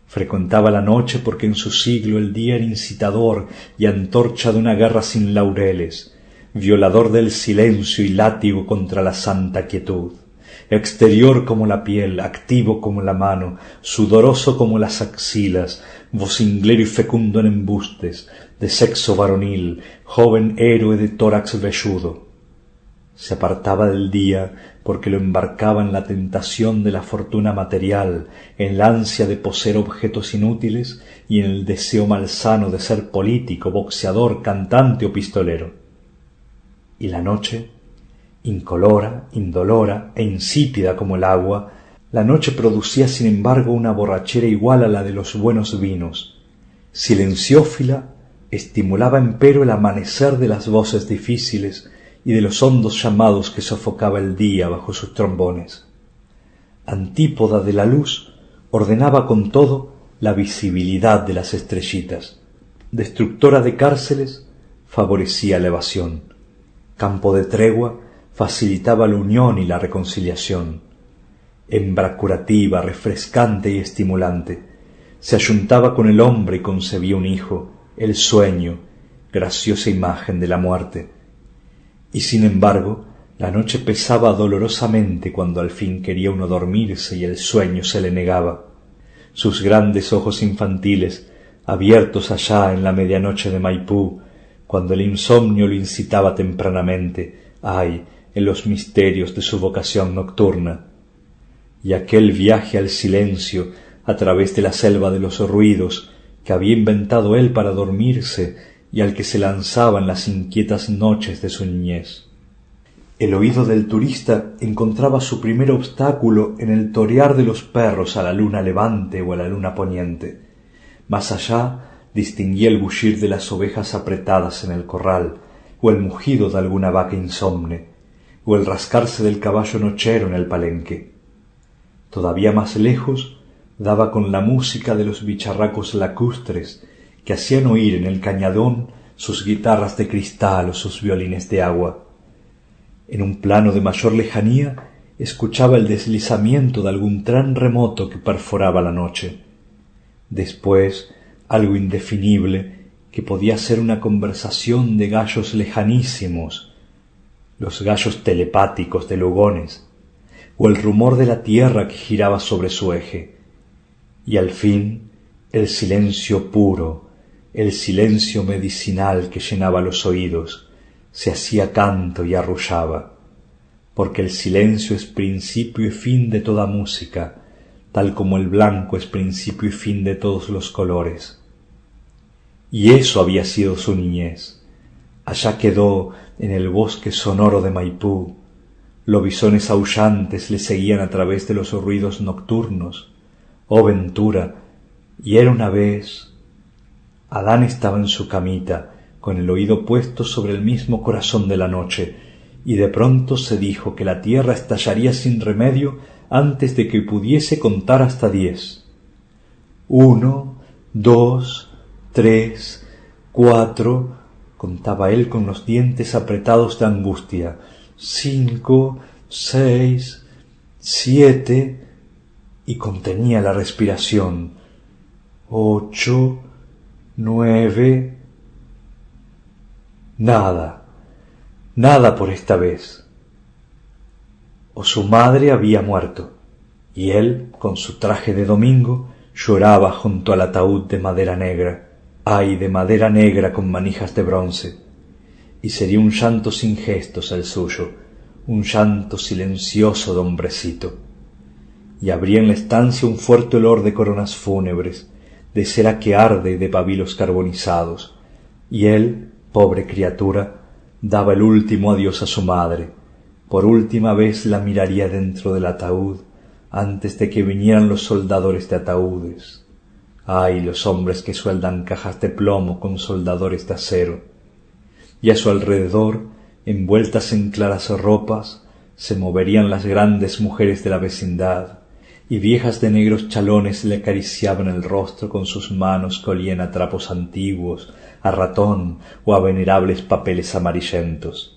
Frecuentaba la noche porque en su siglo el día era incitador y antorcha de una guerra sin laureles, violador del silencio y látigo contra la santa quietud, exterior como la piel, activo como la mano, sudoroso como las axilas, vocinglero y fecundo en embustes, de sexo varonil, joven héroe de tórax velludo. Se apartaba del día porque lo embarcaba en la tentación de la fortuna material, en la ansia de poseer objetos inútiles y en el deseo malsano de ser político, boxeador, cantante o pistolero. Y la noche, incolora, indolora e insípida como el agua, la noche producía sin embargo una borrachera igual a la de los buenos vinos. Silenciófila, estimulaba empero el amanecer de las voces difíciles y de los hondos llamados que sofocaba el día bajo sus trombones. Antípoda de la luz, ordenaba con todo la visibilidad de las estrellitas. Destructora de cárceles, favorecía la evasión. campo de tregua, facilitaba la unión y la reconciliación. Hembra curativa, refrescante y estimulante, se ayuntaba con el hombre y concebía un hijo, el sueño, graciosa imagen de la muerte. Y sin embargo, la noche pesaba dolorosamente cuando al fin quería uno dormirse y el sueño se le negaba. Sus grandes ojos infantiles, abiertos allá en la medianoche de Maipú, cuando el insomnio lo incitaba tempranamente, ay, en los misterios de su vocación nocturna. Y aquel viaje al silencio a través de la selva de los ruidos que había inventado él para dormirse y al que se lanzaba en las inquietas noches de su niñez. El oído del turista encontraba su primer obstáculo en el torear de los perros a la luna levante o a la luna poniente. Más allá distinguía el bullir de las ovejas apretadas en el corral, o el mugido de alguna vaca insomne, o el rascarse del caballo nochero en el palenque. Todavía más lejos daba con la música de los bicharracos lacustres que hacían oír en el cañadón sus guitarras de cristal o sus violines de agua. En un plano de mayor lejanía escuchaba el deslizamiento de algún tren remoto que perforaba la noche. Después, algo indefinible que podía ser una conversación de gallos lejanísimos, los gallos telepáticos de Lugones, o el rumor de la tierra que giraba sobre su eje. Y al fin, el silencio puro, el silencio medicinal que llenaba los oídos, se hacía canto y arrullaba, porque el silencio es principio y fin de toda música, tal como el blanco es principio y fin de todos los colores. Y eso había sido su niñez. Allá quedó en el bosque sonoro de Maipú. Lobisones aullantes le seguían a través de los ruidos nocturnos. Oh ventura, y era una vez. Adán estaba en su camita, con el oído puesto sobre el mismo corazón de la noche, y de pronto se dijo que la tierra estallaría sin remedio antes de que pudiese contar hasta 10. 1, 2, 3, 4, contaba él con los dientes apretados de angustia. 5, 6, 7, y contenía la respiración. 8, 9... Nada por esta vez. O su madre había muerto, y él, con su traje de domingo, lloraba junto al ataúd de madera negra, ay, de madera negra con manijas de bronce, y sería un llanto sin gestos el suyo, un llanto silencioso de hombrecito. Y habría en la estancia un fuerte olor de coronas fúnebres, de cera que arde y de pabilos carbonizados, y él, pobre criatura, daba el último adiós a su madre. Por última vez la miraría dentro del ataúd, antes de que vinieran los soldadores de ataúdes. Ay, los hombres que sueldan cajas de plomo con soldadores de acero. Y a su alrededor, envueltas en claras ropas, se moverían las grandes mujeres de la vecindad, y viejas de negros chalones le acariciaban el rostro con sus manos que olían a trapos antiguos, a ratón o a venerables papeles amarillentos.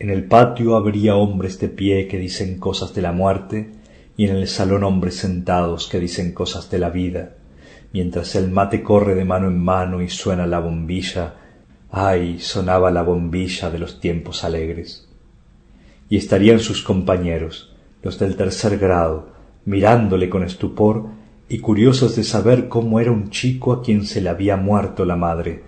En el patio habría hombres de pie que dicen cosas de la muerte, y en el salón hombres sentados que dicen cosas de la vida, mientras el mate corre de mano en mano y suena la bombilla. Ay, sonaba la bombilla de los tiempos alegres. Y estarían sus compañeros, los del tercer grado, mirándole con estupor y curiosos de saber cómo era un chico a quien se le había muerto la madre,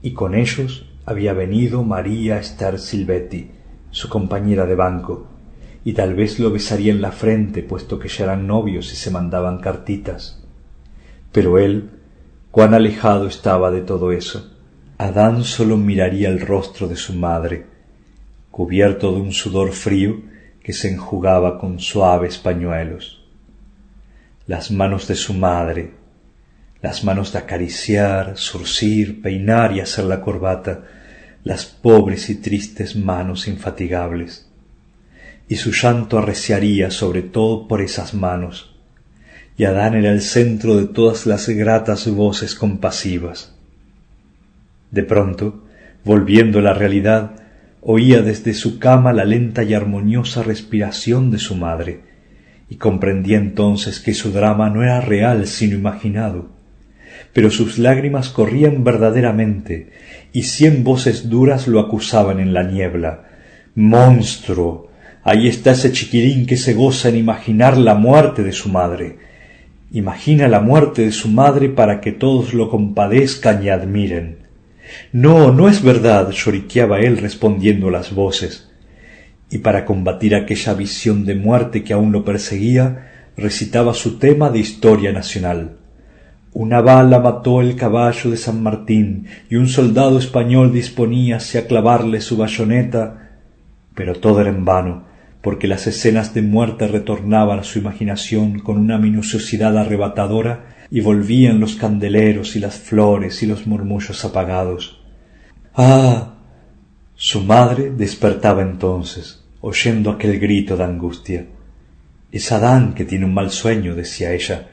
y con ellos había venido María Esther Silvetti, su compañera de banco, y tal vez lo besaría en la frente, puesto que ya eran novios y se mandaban cartitas. Pero él, cuán alejado estaba de todo eso. Adán sólo miraría el rostro de su madre, cubierto de un sudor frío que se enjugaba con suaves pañuelos. Las manos de su madre, las manos de acariciar, zurcir, peinar y hacer la corbata, las pobres y tristes manos infatigables. Y su llanto arreciaría sobre todo por esas manos, y Adán era el centro de todas las gratas voces compasivas. De pronto, volviendo a la realidad, oía desde su cama la lenta y armoniosa respiración de su madre, y comprendía entonces que su drama no era real sino imaginado. Pero sus lágrimas corrían verdaderamente, y 100 voces duras lo acusaban en la niebla. ¡Monstruo! Ahí está ese chiquilín que se goza en imaginar la muerte de su madre. Imagina la muerte de su madre para que todos lo compadezcan y admiren. No, no es verdad, lloriqueaba él respondiendo a las voces. Y para combatir aquella visión de muerte que aún lo perseguía, recitaba su tema de historia nacional. Una bala mató el caballo de San Martín, y un soldado español disponíase a clavarle su bayoneta, pero todo era en vano, porque las escenas de muerte retornaban a su imaginación con una minuciosidad arrebatadora y volvían los candeleros y las flores y los murmullos apagados. ¡Ah! Su madre despertaba entonces, oyendo aquel grito de angustia. «Es Adán que tiene un mal sueño», decía ella.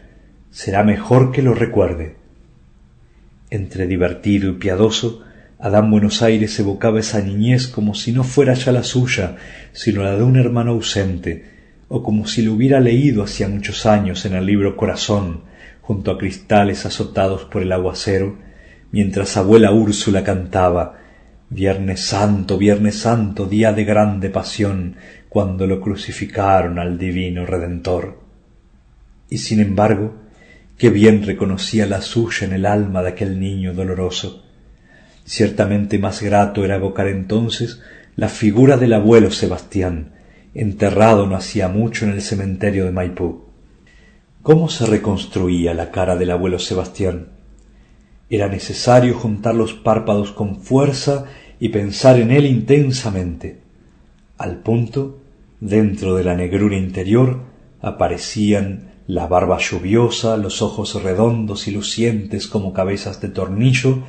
«Será mejor que lo recuerde». Entre divertido y piadoso, Adán Buenos Aires evocaba esa niñez como si no fuera ya la suya, sino la de un hermano ausente, o como si lo hubiera leído hacía muchos años en el libro Corazón, junto a cristales azotados por el aguacero, mientras abuela Úrsula cantaba Viernes Santo, día de grande pasión, cuando lo crucificaron al divino Redentor. Y sin embargo, qué bien reconocía la suya en el alma de aquel niño doloroso. Ciertamente más grato era evocar entonces la figura del abuelo Sebastián, enterrado no hacía mucho en el cementerio de Maipú. ¿Cómo se reconstruía la cara del abuelo Sebastián? Era necesario juntar los párpados con fuerza y pensar en él intensamente. Al punto, dentro de la negrura interior, aparecían la barba lluviosa, los ojos redondos y lucientes como cabezas de tornillo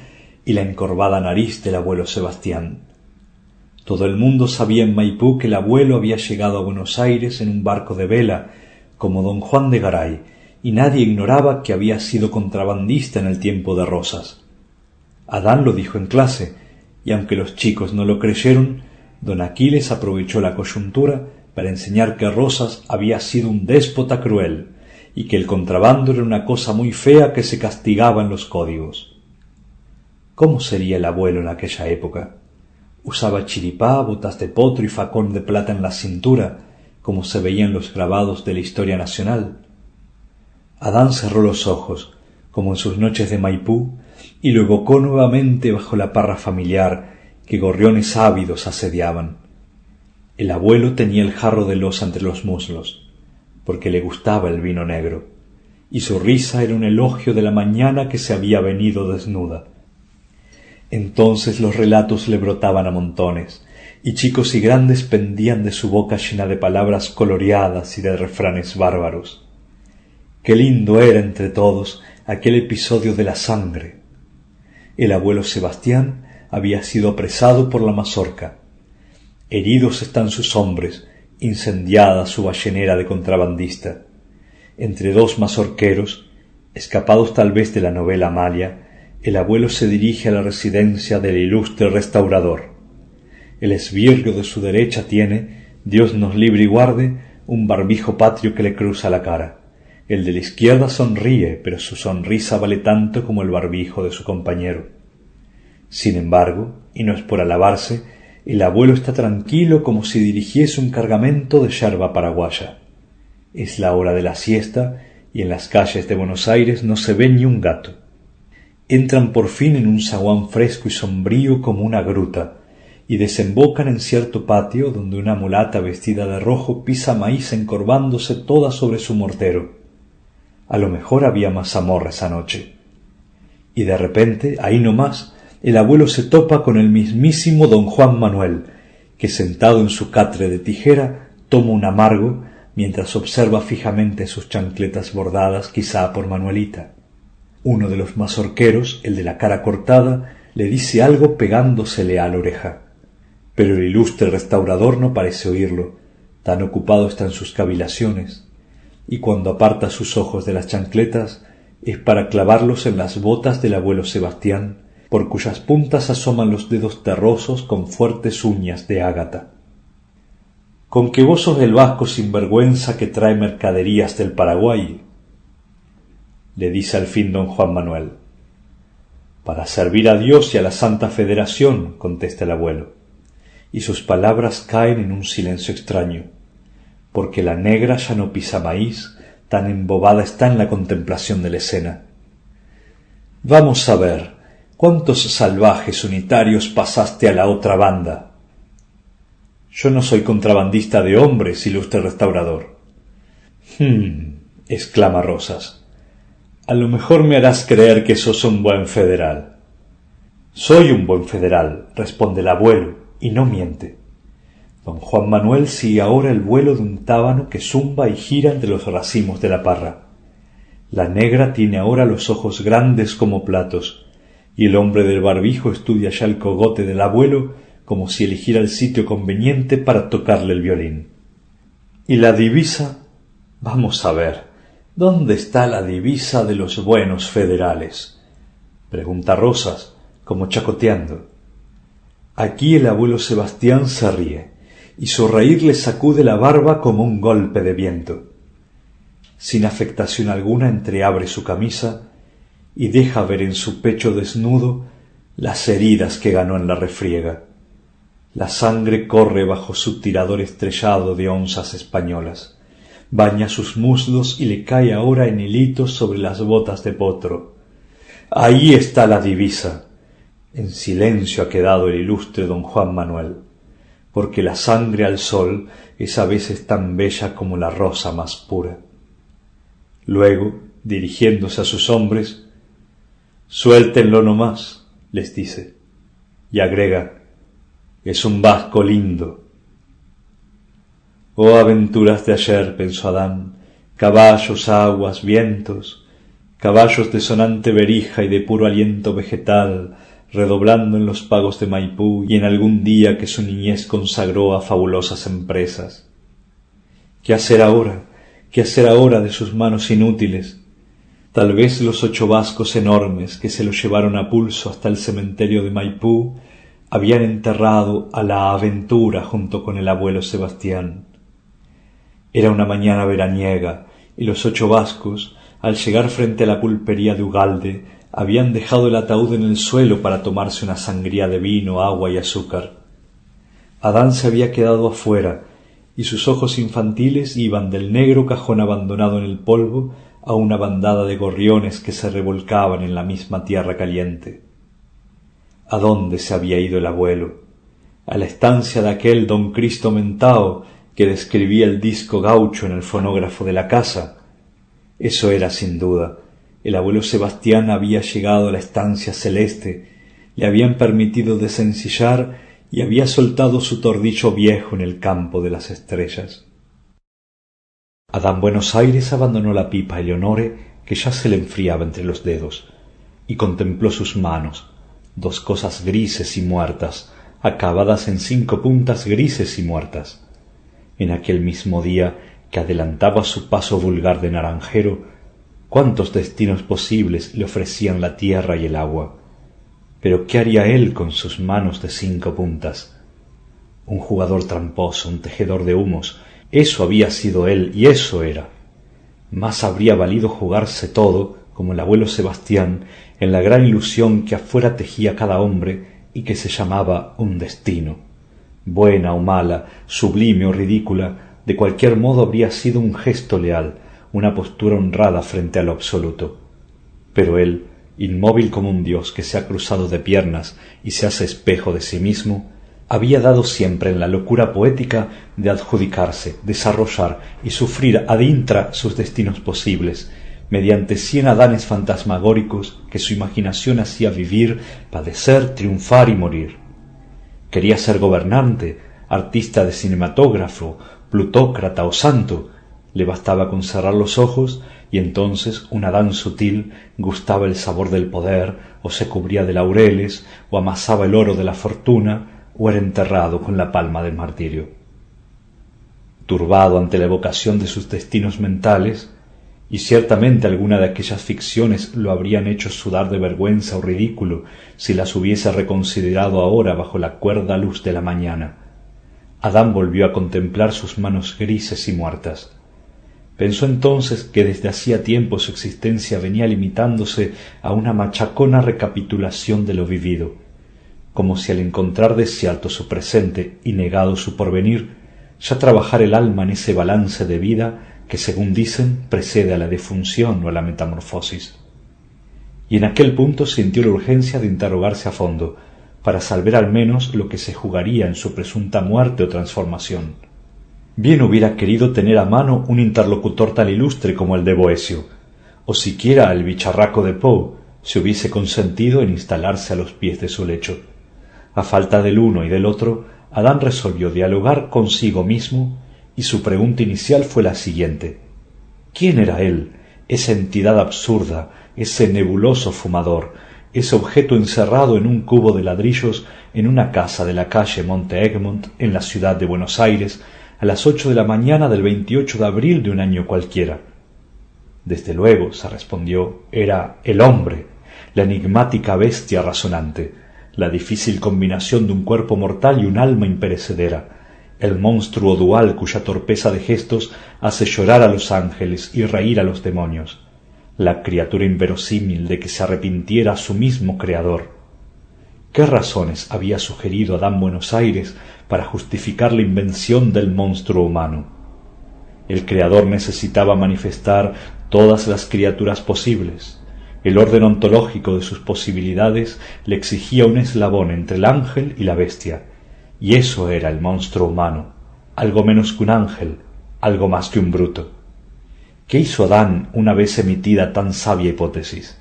y la encorvada nariz del abuelo Sebastián. Todo el mundo sabía en Maipú que el abuelo había llegado a Buenos Aires en un barco de vela, como don Juan de Garay, y nadie ignoraba que había sido contrabandista en el tiempo de Rosas. Adán lo dijo en clase, y aunque los chicos no lo creyeron, don Aquiles aprovechó la coyuntura para enseñar que Rosas había sido un déspota cruel, y que el contrabando era una cosa muy fea que se castigaba en los códigos. ¿Cómo sería el abuelo en aquella época? Usaba chiripá, botas de potro y facón de plata en la cintura, como se veía en los grabados de la historia nacional. Adán cerró los ojos, como en sus noches de Maipú, y lo evocó nuevamente bajo la parra familiar que gorriones ávidos asediaban. El abuelo tenía el jarro de loza entre los muslos, porque le gustaba el vino negro, y su risa era un elogio de la mañana que se había venido desnuda. Entonces los relatos le brotaban a montones, y chicos y grandes pendían de su boca llena de palabras coloreadas y de refranes bárbaros. Qué lindo era entre todos aquel episodio de la sangre. El abuelo Sebastián había sido apresado por la mazorca. Heridos están sus hombres, incendiada su ballenera de contrabandista. Entre dos mazorqueros, escapados tal vez de la novela Amalia, el abuelo se dirige a la residencia del ilustre restaurador. El esbirro de su derecha tiene, Dios nos libre y guarde, un barbijo patrio que le cruza la cara. El de la izquierda sonríe, pero su sonrisa vale tanto como el barbijo de su compañero. Sin embargo, y no es por alabarse, el abuelo está tranquilo como si dirigiese un cargamento de yerba paraguaya. Es la hora de la siesta y en las calles de Buenos Aires no se ve ni un gato. Entran por fin en un zaguán fresco y sombrío como una gruta, y desembocan en cierto patio donde una mulata vestida de rojo pisa maíz encorvándose toda sobre su mortero. A lo mejor había mazamorra esa noche. Y de repente, ahí nomás, el abuelo se topa con el mismísimo don Juan Manuel, que sentado en su catre de tijera toma un amargo mientras observa fijamente sus chancletas bordadas quizá por Manuelita. Uno de los mazorqueros, el de la cara cortada, le dice algo pegándosele a la oreja. Pero el ilustre restaurador no parece oírlo, tan ocupado está en sus cavilaciones, y cuando aparta sus ojos de las chancletas es para clavarlos en las botas del abuelo Sebastián, por cuyas puntas asoman los dedos terrosos con fuertes uñas de ágata. «¿Con que vos sos el vasco sinvergüenza que trae mercaderías del Paraguay?», le dice al fin don Juan Manuel. «Para servir a Dios y a la Santa Federación», contesta el abuelo, y sus palabras caen en un silencio extraño, porque la negra ya no pisa maíz, tan embobada está en la contemplación de la escena. «Vamos a ver, ¿cuántos salvajes unitarios pasaste a la otra banda?». «Yo no soy contrabandista de hombres, ilustre restaurador». Exclama Rosas, «a lo mejor me harás creer que sos un buen federal». «Soy un buen federal», responde el abuelo, y no miente. Don Juan Manuel sigue ahora el vuelo de un tábano que zumba y gira entre los racimos de la parra. La negra tiene ahora los ojos grandes como platos, y el hombre del barbijo estudia ya el cogote del abuelo como si eligiera el sitio conveniente para tocarle el violín. ¿Y la divisa? Vamos a ver, ¿dónde está la divisa de los buenos federales?, pregunta Rosas, como chacoteando. Aquí el abuelo Sebastián se ríe, y su reír le sacude la barba como un golpe de viento. Sin afectación alguna entreabre su camisa y deja ver en su pecho desnudo las heridas que ganó en la refriega. La sangre corre bajo su tirador estrellado de onzas españolas, baña sus muslos y le cae ahora en hilitos sobre las botas de potro. Ahí está la divisa. En silencio ha quedado el ilustre don Juan Manuel, porque la sangre al sol es a veces tan bella como la rosa más pura. Luego, dirigiéndose a sus hombres, «Suéltenlo no más», les dice, y agrega, «es un vasco lindo». «Oh aventuras de ayer», pensó Adán, «caballos, aguas, vientos, caballos de sonante berija y de puro aliento vegetal, redoblando en los pagos de Maipú y en algún día que su niñez consagró a fabulosas empresas. ¿Qué hacer ahora? ¿Qué hacer ahora de sus manos inútiles? Tal vez los 8 vascos enormes que se lo llevaron a pulso hasta el cementerio de Maipú habían enterrado a la aventura junto con el abuelo Sebastián. Era una mañana veraniega y los 8 vascos, al llegar frente a la pulpería de Ugalde, habían dejado el ataúd en el suelo para tomarse una sangría de vino, agua y azúcar. Adán se había quedado afuera, y sus ojos infantiles iban del negro cajón abandonado en el polvo a una bandada de gorriones que se revolcaban en la misma tierra caliente. ¿A dónde se había ido el abuelo? A la estancia de aquel don Cristo Mentao que describía el disco gaucho en el fonógrafo de la casa. Eso era sin duda. El abuelo Sebastián había llegado a la estancia celeste, le habían permitido desencillar y había soltado su tordillo viejo en el campo de las estrellas. Adán Buenos Aires abandonó la pipa a Eleonore, que ya se le enfriaba entre los dedos, y contempló sus manos, 2 cosas grises y muertas, acabadas en 5 puntas grises y muertas. En aquel mismo día que adelantaba su paso vulgar de naranjero, cuántos destinos posibles le ofrecían la tierra y el agua. Pero ¿qué haría él con sus manos de 5 puntas? Un jugador tramposo, un tejedor de humos, eso había sido él y eso era. Más habría valido jugarse todo, como el abuelo Sebastián, en la gran ilusión que afuera tejía cada hombre y que se llamaba un destino. Buena o mala, sublime o ridícula, de cualquier modo habría sido un gesto leal, una postura honrada frente a lo absoluto. Pero él, inmóvil como un dios que se ha cruzado de piernas y se hace espejo de sí mismo, había dado siempre en la locura poética de adjudicarse, desarrollar y sufrir ad intra sus destinos posibles, mediante 100 Adanes fantasmagóricos que su imaginación hacía vivir, padecer, triunfar y morir. Quería ser gobernante, artista de cinematógrafo, plutócrata o santo. Le bastaba con cerrar los ojos y entonces un Adán sutil gustaba el sabor del poder, o se cubría de laureles, o amasaba el oro de la fortuna, o era enterrado con la palma del martirio. Turbado ante la evocación de sus destinos mentales, y ciertamente alguna de aquellas ficciones lo habrían hecho sudar de vergüenza o ridículo si las hubiese reconsiderado ahora bajo la cuerda luz de la mañana. Adán volvió a contemplar sus manos grises y muertas. Pensó entonces que desde hacía tiempo su existencia venía limitándose a una machacona recapitulación de lo vivido, como si al encontrar desierto su presente y negado su porvenir, ya trabajara el alma en ese balance de vida que, según dicen, precede a la defunción o a la metamorfosis. Y en aquel punto sintió la urgencia de interrogarse a fondo, para saber al menos lo que se jugaría en su presunta muerte o transformación. Bien hubiera querido tener a mano un interlocutor tan ilustre como el de Boecio, o siquiera el bicharraco de Poe se hubiese consentido en instalarse a los pies de su lecho. A falta del uno y del otro, Adán resolvió dialogar consigo mismo, y su pregunta inicial fue la siguiente: ¿quién era él, esa entidad absurda, ese nebuloso fumador, ese objeto encerrado en un cubo de ladrillos en una casa de la calle Monte Egmont, en la ciudad de Buenos Aires, a las 8 de la mañana del 28 de abril de un año cualquiera? Desde luego, se respondió, era el hombre, la enigmática bestia razonante, la difícil combinación de un cuerpo mortal y un alma imperecedera, el monstruo dual cuya torpeza de gestos hace llorar a los ángeles y reír a los demonios, la criatura inverosímil de que se arrepintiera su mismo creador. ¿Qué razones había sugerido Adán Buenos Aires para justificar la invención del monstruo humano? El creador necesitaba manifestar todas las criaturas posibles. El orden ontológico de sus posibilidades le exigía un eslabón entre el ángel y la bestia, y eso era el monstruo humano, algo menos que un ángel, algo más que un bruto. ¿Qué hizo Adán una vez emitida tan sabia hipótesis?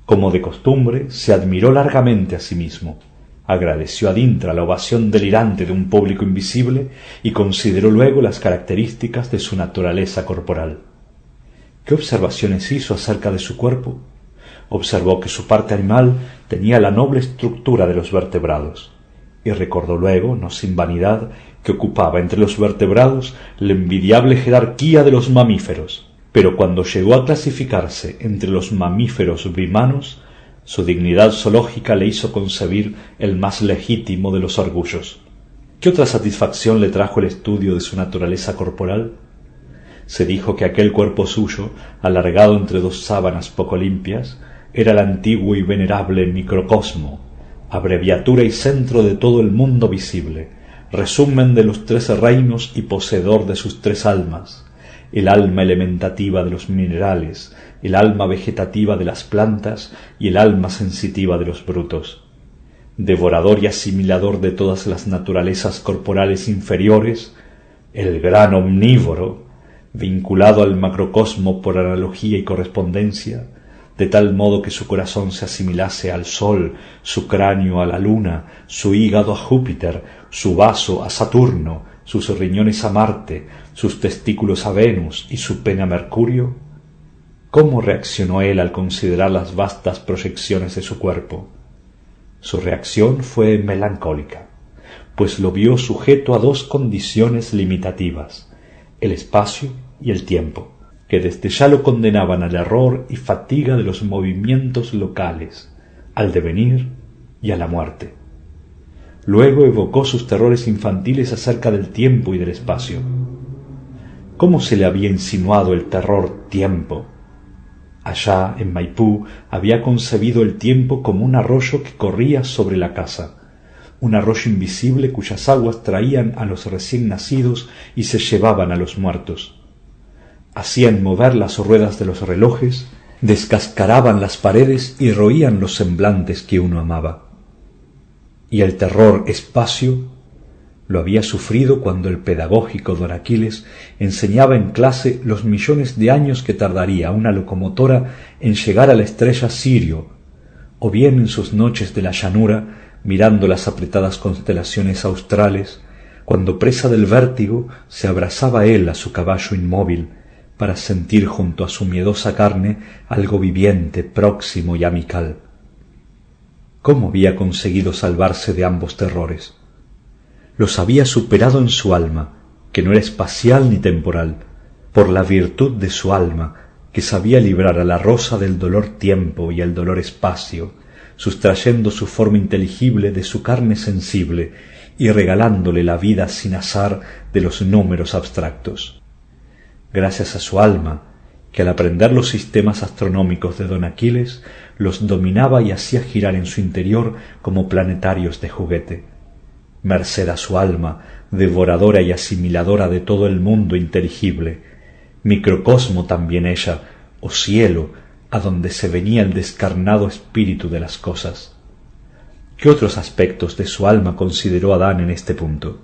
Como de costumbre, se admiró largamente a sí mismo, agradeció ad intra la ovación delirante de un público invisible y consideró luego las características de su naturaleza corporal. ¿Qué observaciones hizo acerca de su cuerpo? Observó que su parte animal tenía la noble estructura de los vertebrados, y recordó luego, no sin vanidad, que ocupaba entre los vertebrados la envidiable jerarquía de los mamíferos, pero cuando llegó a clasificarse entre los mamíferos bimanos, su dignidad zoológica le hizo concebir el más legítimo de los orgullos. ¿Qué otra satisfacción le trajo el estudio de su naturaleza corporal? Se dijo que aquel cuerpo suyo, alargado entre dos sábanas poco limpias, era el antiguo y venerable microcosmo, abreviatura y centro de todo el mundo visible, resumen de los 13 reinos y poseedor de sus 3 almas, el alma elementativa de los minerales, el alma vegetativa de las plantas y el alma sensitiva de los brutos. Devorador y asimilador de todas las naturalezas corporales inferiores, el gran omnívoro, vinculado al macrocosmo por analogía y correspondencia, de tal modo que su corazón se asimilase al sol, su cráneo a la luna, su hígado a Júpiter, su vaso a Saturno, sus riñones a Marte, sus testículos a Venus y su pene a Mercurio. ¿Cómo reaccionó él al considerar las vastas proyecciones de su cuerpo? Su reacción fue melancólica, pues lo vio sujeto a 2 condiciones limitativas, el espacio y el tiempo, que desde ya lo condenaban al error y fatiga de los movimientos locales, al devenir y a la muerte. Luego evocó sus terrores infantiles acerca del tiempo y del espacio. ¿Cómo se le había insinuado el terror tiempo? Allá, en Maipú, había concebido el tiempo como un arroyo que corría sobre la casa, un arroyo invisible cuyas aguas traían a los recién nacidos y se llevaban a los muertos. Hacían mover las ruedas de los relojes, descascaraban las paredes y roían los semblantes que uno amaba. Y el terror espacio lo había sufrido cuando el pedagógico don Aquiles enseñaba en clase los millones de años que tardaría una locomotora en llegar a la estrella Sirio, o bien en sus noches de la llanura, mirando las apretadas constelaciones australes, cuando presa del vértigo se abrazaba él a su caballo inmóvil para sentir junto a su miedosa carne algo viviente, próximo y amical. ¿Cómo había conseguido salvarse de ambos terrores? Los había superado en su alma, que no era espacial ni temporal, por la virtud de su alma, que sabía librar a la rosa del dolor tiempo y el dolor espacio, sustrayendo su forma inteligible de su carne sensible y regalándole la vida sin azar de los números abstractos. Gracias a su alma, que al aprender los sistemas astronómicos de don Aquiles los dominaba y hacía girar en su interior como planetarios de juguete. Merced a su alma, devoradora y asimiladora de todo el mundo inteligible, microcosmo también ella, o cielo, a donde se venía el descarnado espíritu de las cosas. ¿Qué otros aspectos de su alma consideró Adán en este punto?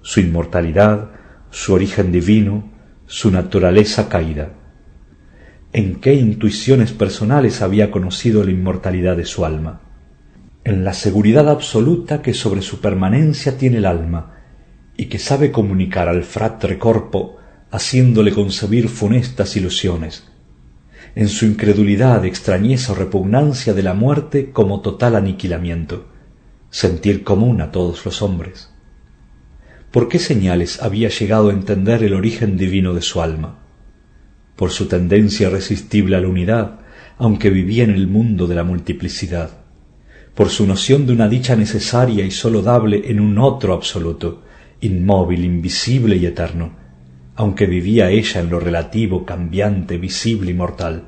Su inmortalidad, su origen divino, su naturaleza caída. ¿En qué intuiciones personales había conocido la inmortalidad de su alma? En la seguridad absoluta que sobre su permanencia tiene el alma, y que sabe comunicar al fratre corpo, haciéndole concebir funestas ilusiones, en su incredulidad, extrañeza o repugnancia de la muerte como total aniquilamiento, sentir común a todos los hombres. ¿Por qué señales había llegado a entender el origen divino de su alma? Por su tendencia irresistible a la unidad, aunque vivía en el mundo de la multiplicidad, por su noción de una dicha necesaria y sólo dable en un otro absoluto, inmóvil, invisible y eterno, aunque vivía ella en lo relativo, cambiante, visible y mortal,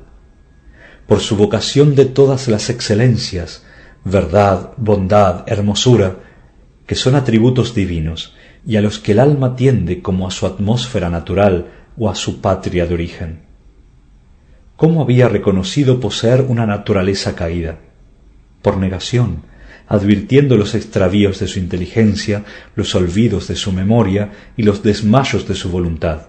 por su vocación de todas las excelencias, verdad, bondad, hermosura, que son atributos divinos y a los que el alma tiende como a su atmósfera natural o a su patria de origen. ¿Cómo había reconocido poseer una naturaleza caída? Por negación, advirtiendo los extravíos de su inteligencia, los olvidos de su memoria y los desmayos de su voluntad.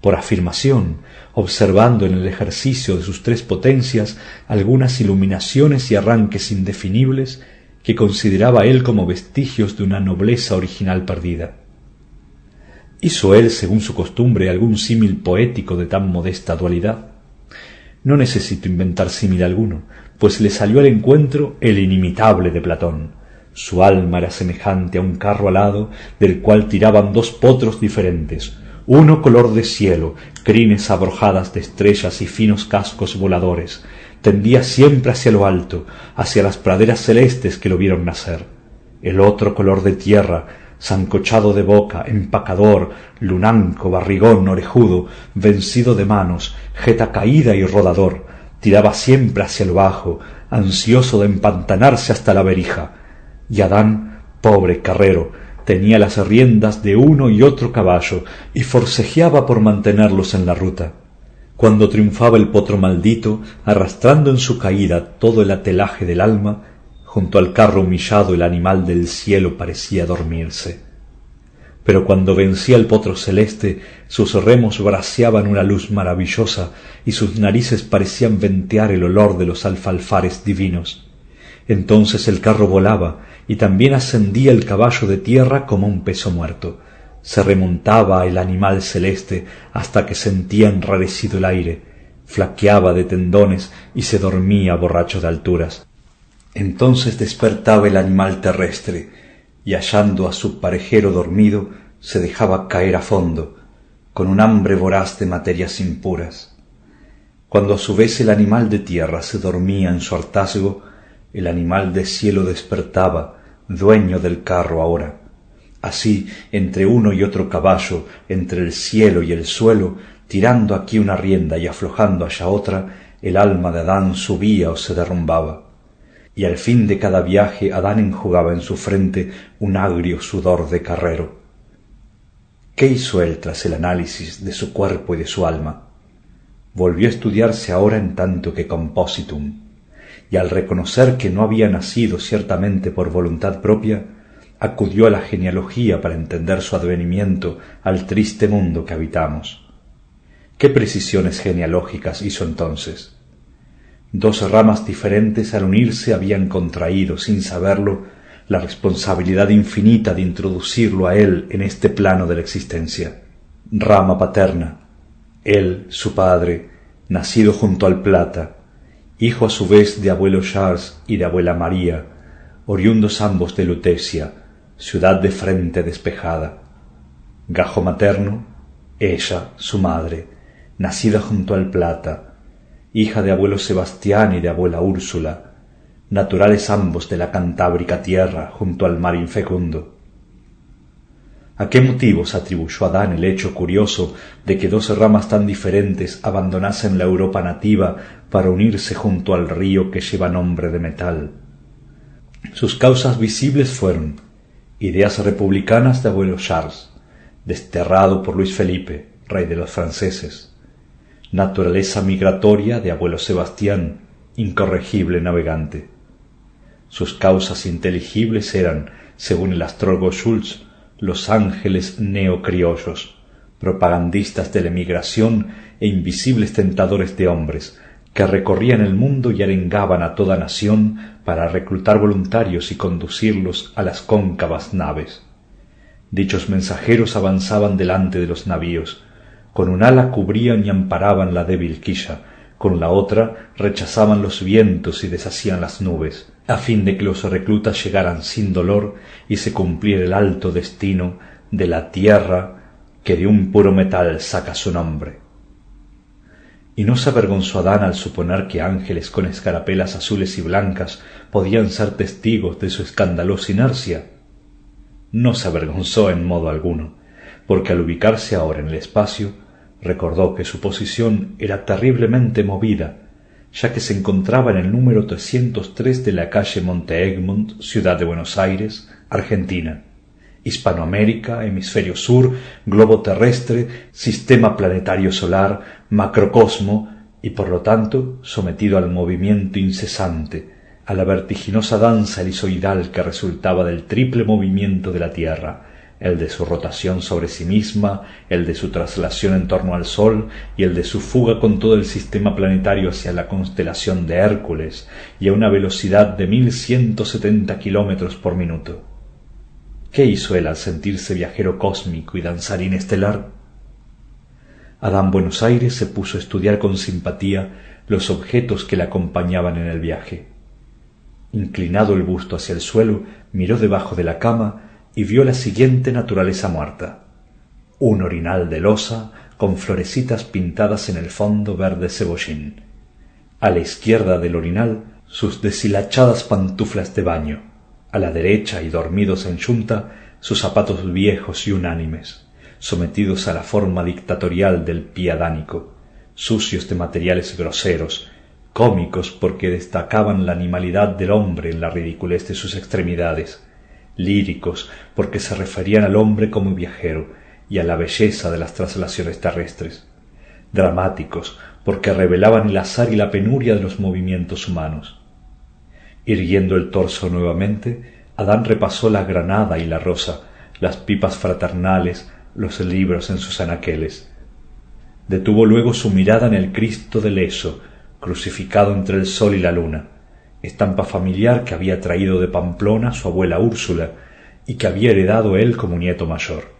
Por afirmación, observando en el ejercicio de sus tres potencias algunas iluminaciones y arranques indefinibles que consideraba él como vestigios de una nobleza original perdida. ¿Hizo él, según su costumbre, algún símil poético de tan modesta dualidad? No necesito inventar símil alguno, pues le salió al encuentro el inimitable de Platón. Su alma era semejante a un carro alado del cual tiraban dos potros diferentes, uno color de cielo, crines abrojadas de estrellas y finos cascos voladores, tendía siempre hacia lo alto, hacia las praderas celestes que lo vieron nacer. El otro color de tierra, sancochado de boca, empacador, lunanco, barrigón, orejudo, vencido de manos, jeta caída y rodador, tiraba siempre hacia lo bajo, ansioso de empantanarse hasta la berija. Y Adán, pobre carrero, tenía las riendas de uno y otro caballo y forcejeaba por mantenerlos en la ruta. Cuando triunfaba el potro maldito, arrastrando en su caída todo el atelaje del alma, junto al carro humillado el animal del cielo parecía dormirse. Pero cuando vencía el potro celeste, sus remos braceaban una luz maravillosa y sus narices parecían ventear el olor de los alfalfares divinos. Entonces el carro volaba y también ascendía el caballo de tierra como un peso muerto. Se remontaba el animal celeste hasta que sentía enrarecido el aire, flaqueaba de tendones y se dormía borracho de alturas. Entonces despertaba el animal terrestre y hallando a su parejero dormido se dejaba caer a fondo, con un hambre voraz de materias impuras. Cuando a su vez el animal de tierra se dormía en su hartazgo, el animal de cielo despertaba, dueño del carro ahora. Así, entre uno y otro caballo, entre el cielo y el suelo, tirando aquí una rienda y aflojando allá otra, el alma de Adán subía o se derrumbaba. Y al fin de cada viaje Adán enjugaba en su frente un agrio sudor de carrero. ¿Qué hizo él tras el análisis de su cuerpo y de su alma? Volvió a estudiarse ahora en tanto que compositum, y al reconocer que no había nacido ciertamente por voluntad propia, acudió a la genealogía para entender su advenimiento al triste mundo que habitamos. ¿Qué precisiones genealógicas hizo entonces? Dos ramas diferentes al unirse habían contraído, sin saberlo, la responsabilidad infinita de introducirlo a él en este plano de la existencia. Rama paterna, él, su padre, nacido junto al Plata, hijo a su vez de abuelo Charles y de abuela María, oriundos ambos de Lutecia, ciudad de frente despejada. Gajo materno, ella, su madre, nacida junto al Plata, hija de abuelo Sebastián y de abuela Úrsula, naturales ambos de la cantábrica tierra junto al mar infecundo. ¿A qué motivos atribuyó Adán el hecho curioso de que dos ramas tan diferentes abandonasen la Europa nativa para unirse junto al río que lleva nombre de metal? Sus causas visibles fueron ideas republicanas de abuelo Charles, desterrado por Luis Felipe, rey de los franceses; naturaleza migratoria de abuelo Sebastián, incorregible navegante. Sus causas inteligibles eran, según el astrólogo Schultz, los ángeles neocriollos, propagandistas de la emigración e invisibles tentadores de hombres, que recorrían el mundo y arengaban a toda nación para reclutar voluntarios y conducirlos a las cóncavas naves. Dichos mensajeros avanzaban delante de los navíos, con un ala cubrían y amparaban la débil quilla, con la otra rechazaban los vientos y deshacían las nubes, a fin de que los reclutas llegaran sin dolor y se cumpliera el alto destino de la tierra que de un puro metal saca su nombre. ¿Y no se avergonzó Adán al suponer que ángeles con escarapelas azules y blancas podían ser testigos de su escandalosa inercia? No se avergonzó en modo alguno, porque al ubicarse ahora en el espacio, recordó que su posición era terriblemente movida, ya que se encontraba en el número 303 de la calle Monte Egmont, ciudad de Buenos Aires, Argentina. Hispanoamérica, hemisferio sur, globo terrestre, sistema planetario solar, macrocosmo, y por lo tanto sometido al movimiento incesante, a la vertiginosa danza elisoidal que resultaba del triple movimiento de la Tierra, el de su rotación sobre sí misma, el de su traslación en torno al Sol y el de su fuga con todo el sistema planetario hacia la constelación de Hércules y a una velocidad de 1170 kilómetros por minuto. ¿Qué hizo él al sentirse viajero cósmico y danzarín estelar? Adán Buenos Aires se puso a estudiar con simpatía los objetos que le acompañaban en el viaje. Inclinado el busto hacia el suelo, miró debajo de la cama y vio la siguiente naturaleza muerta: un orinal de losa con florecitas pintadas en el fondo verde cebollín. A la izquierda del orinal, sus deshilachadas pantuflas de baño; a la derecha, y dormidos en yunta, sus zapatos viejos y unánimes, sometidos a la forma dictatorial del pie adánico, sucios de materiales groseros, cómicos porque destacaban la animalidad del hombre en la ridiculez de sus extremidades, líricos porque se referían al hombre como viajero y a la belleza de las traslaciones terrestres, dramáticos porque revelaban el azar y la penuria de los movimientos humanos. Irguiendo el torso nuevamente, Adán repasó la granada y la rosa, las pipas fraternales, los libros en sus anaqueles. Detuvo luego su mirada en el Cristo del Eso, crucificado entre el sol y la luna, estampa familiar que había traído de Pamplona su abuela Úrsula y que había heredado él como nieto mayor.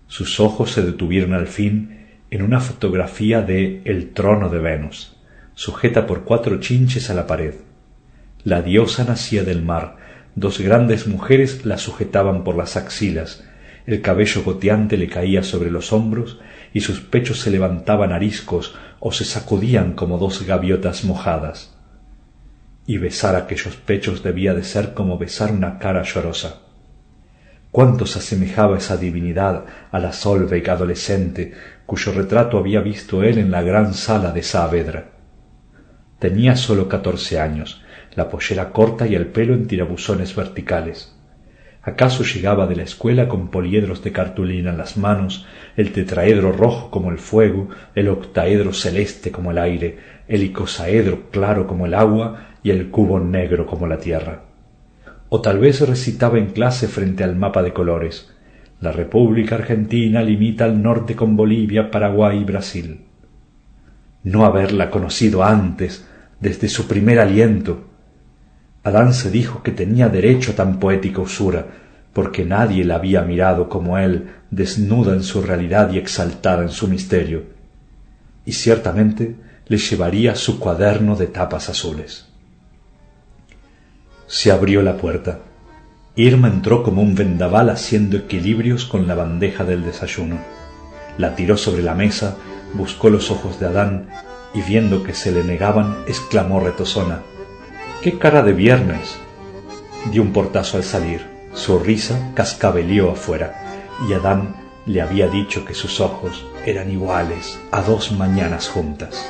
Sus ojos se detuvieron al fin en una fotografía de El trono de Venus, sujeta por 4 chinches a la pared. La diosa nacía del mar, 2 grandes mujeres la sujetaban por las axilas, el cabello goteante le caía sobre los hombros y sus pechos se levantaban ariscos o se sacudían como 2 gaviotas mojadas. Y besar aquellos pechos debía de ser como besar una cara llorosa. ¿Cuánto se asemejaba esa divinidad a la Solveig adolescente cuyo retrato había visto él en la gran sala de Saavedra? Tenía sólo 14 años, la pollera corta y el pelo en tirabuzones verticales. ¿Acaso llegaba de la escuela con poliedros de cartulina en las manos, el tetraedro rojo como el fuego, el octaedro celeste como el aire, el icosaedro claro como el agua y el cubo negro como la tierra? O tal vez recitaba en clase frente al mapa de colores: la República Argentina limita al norte con Bolivia, Paraguay y Brasil. No haberla conocido antes, desde su primer aliento. Adán se dijo que tenía derecho a tan poética usura, porque nadie la había mirado como él, desnuda en su realidad y exaltada en su misterio. Y ciertamente le llevaría su cuaderno de tapas azules. Se abrió la puerta. Irma entró como un vendaval haciendo equilibrios con la bandeja del desayuno. La tiró sobre la mesa, buscó los ojos de Adán y viendo que se le negaban, exclamó retozona: «¡Qué cara de viernes!». Dio un portazo al salir, su risa cascabeleó afuera, y Adán le había dicho que sus ojos eran iguales a 2 mañanas juntas.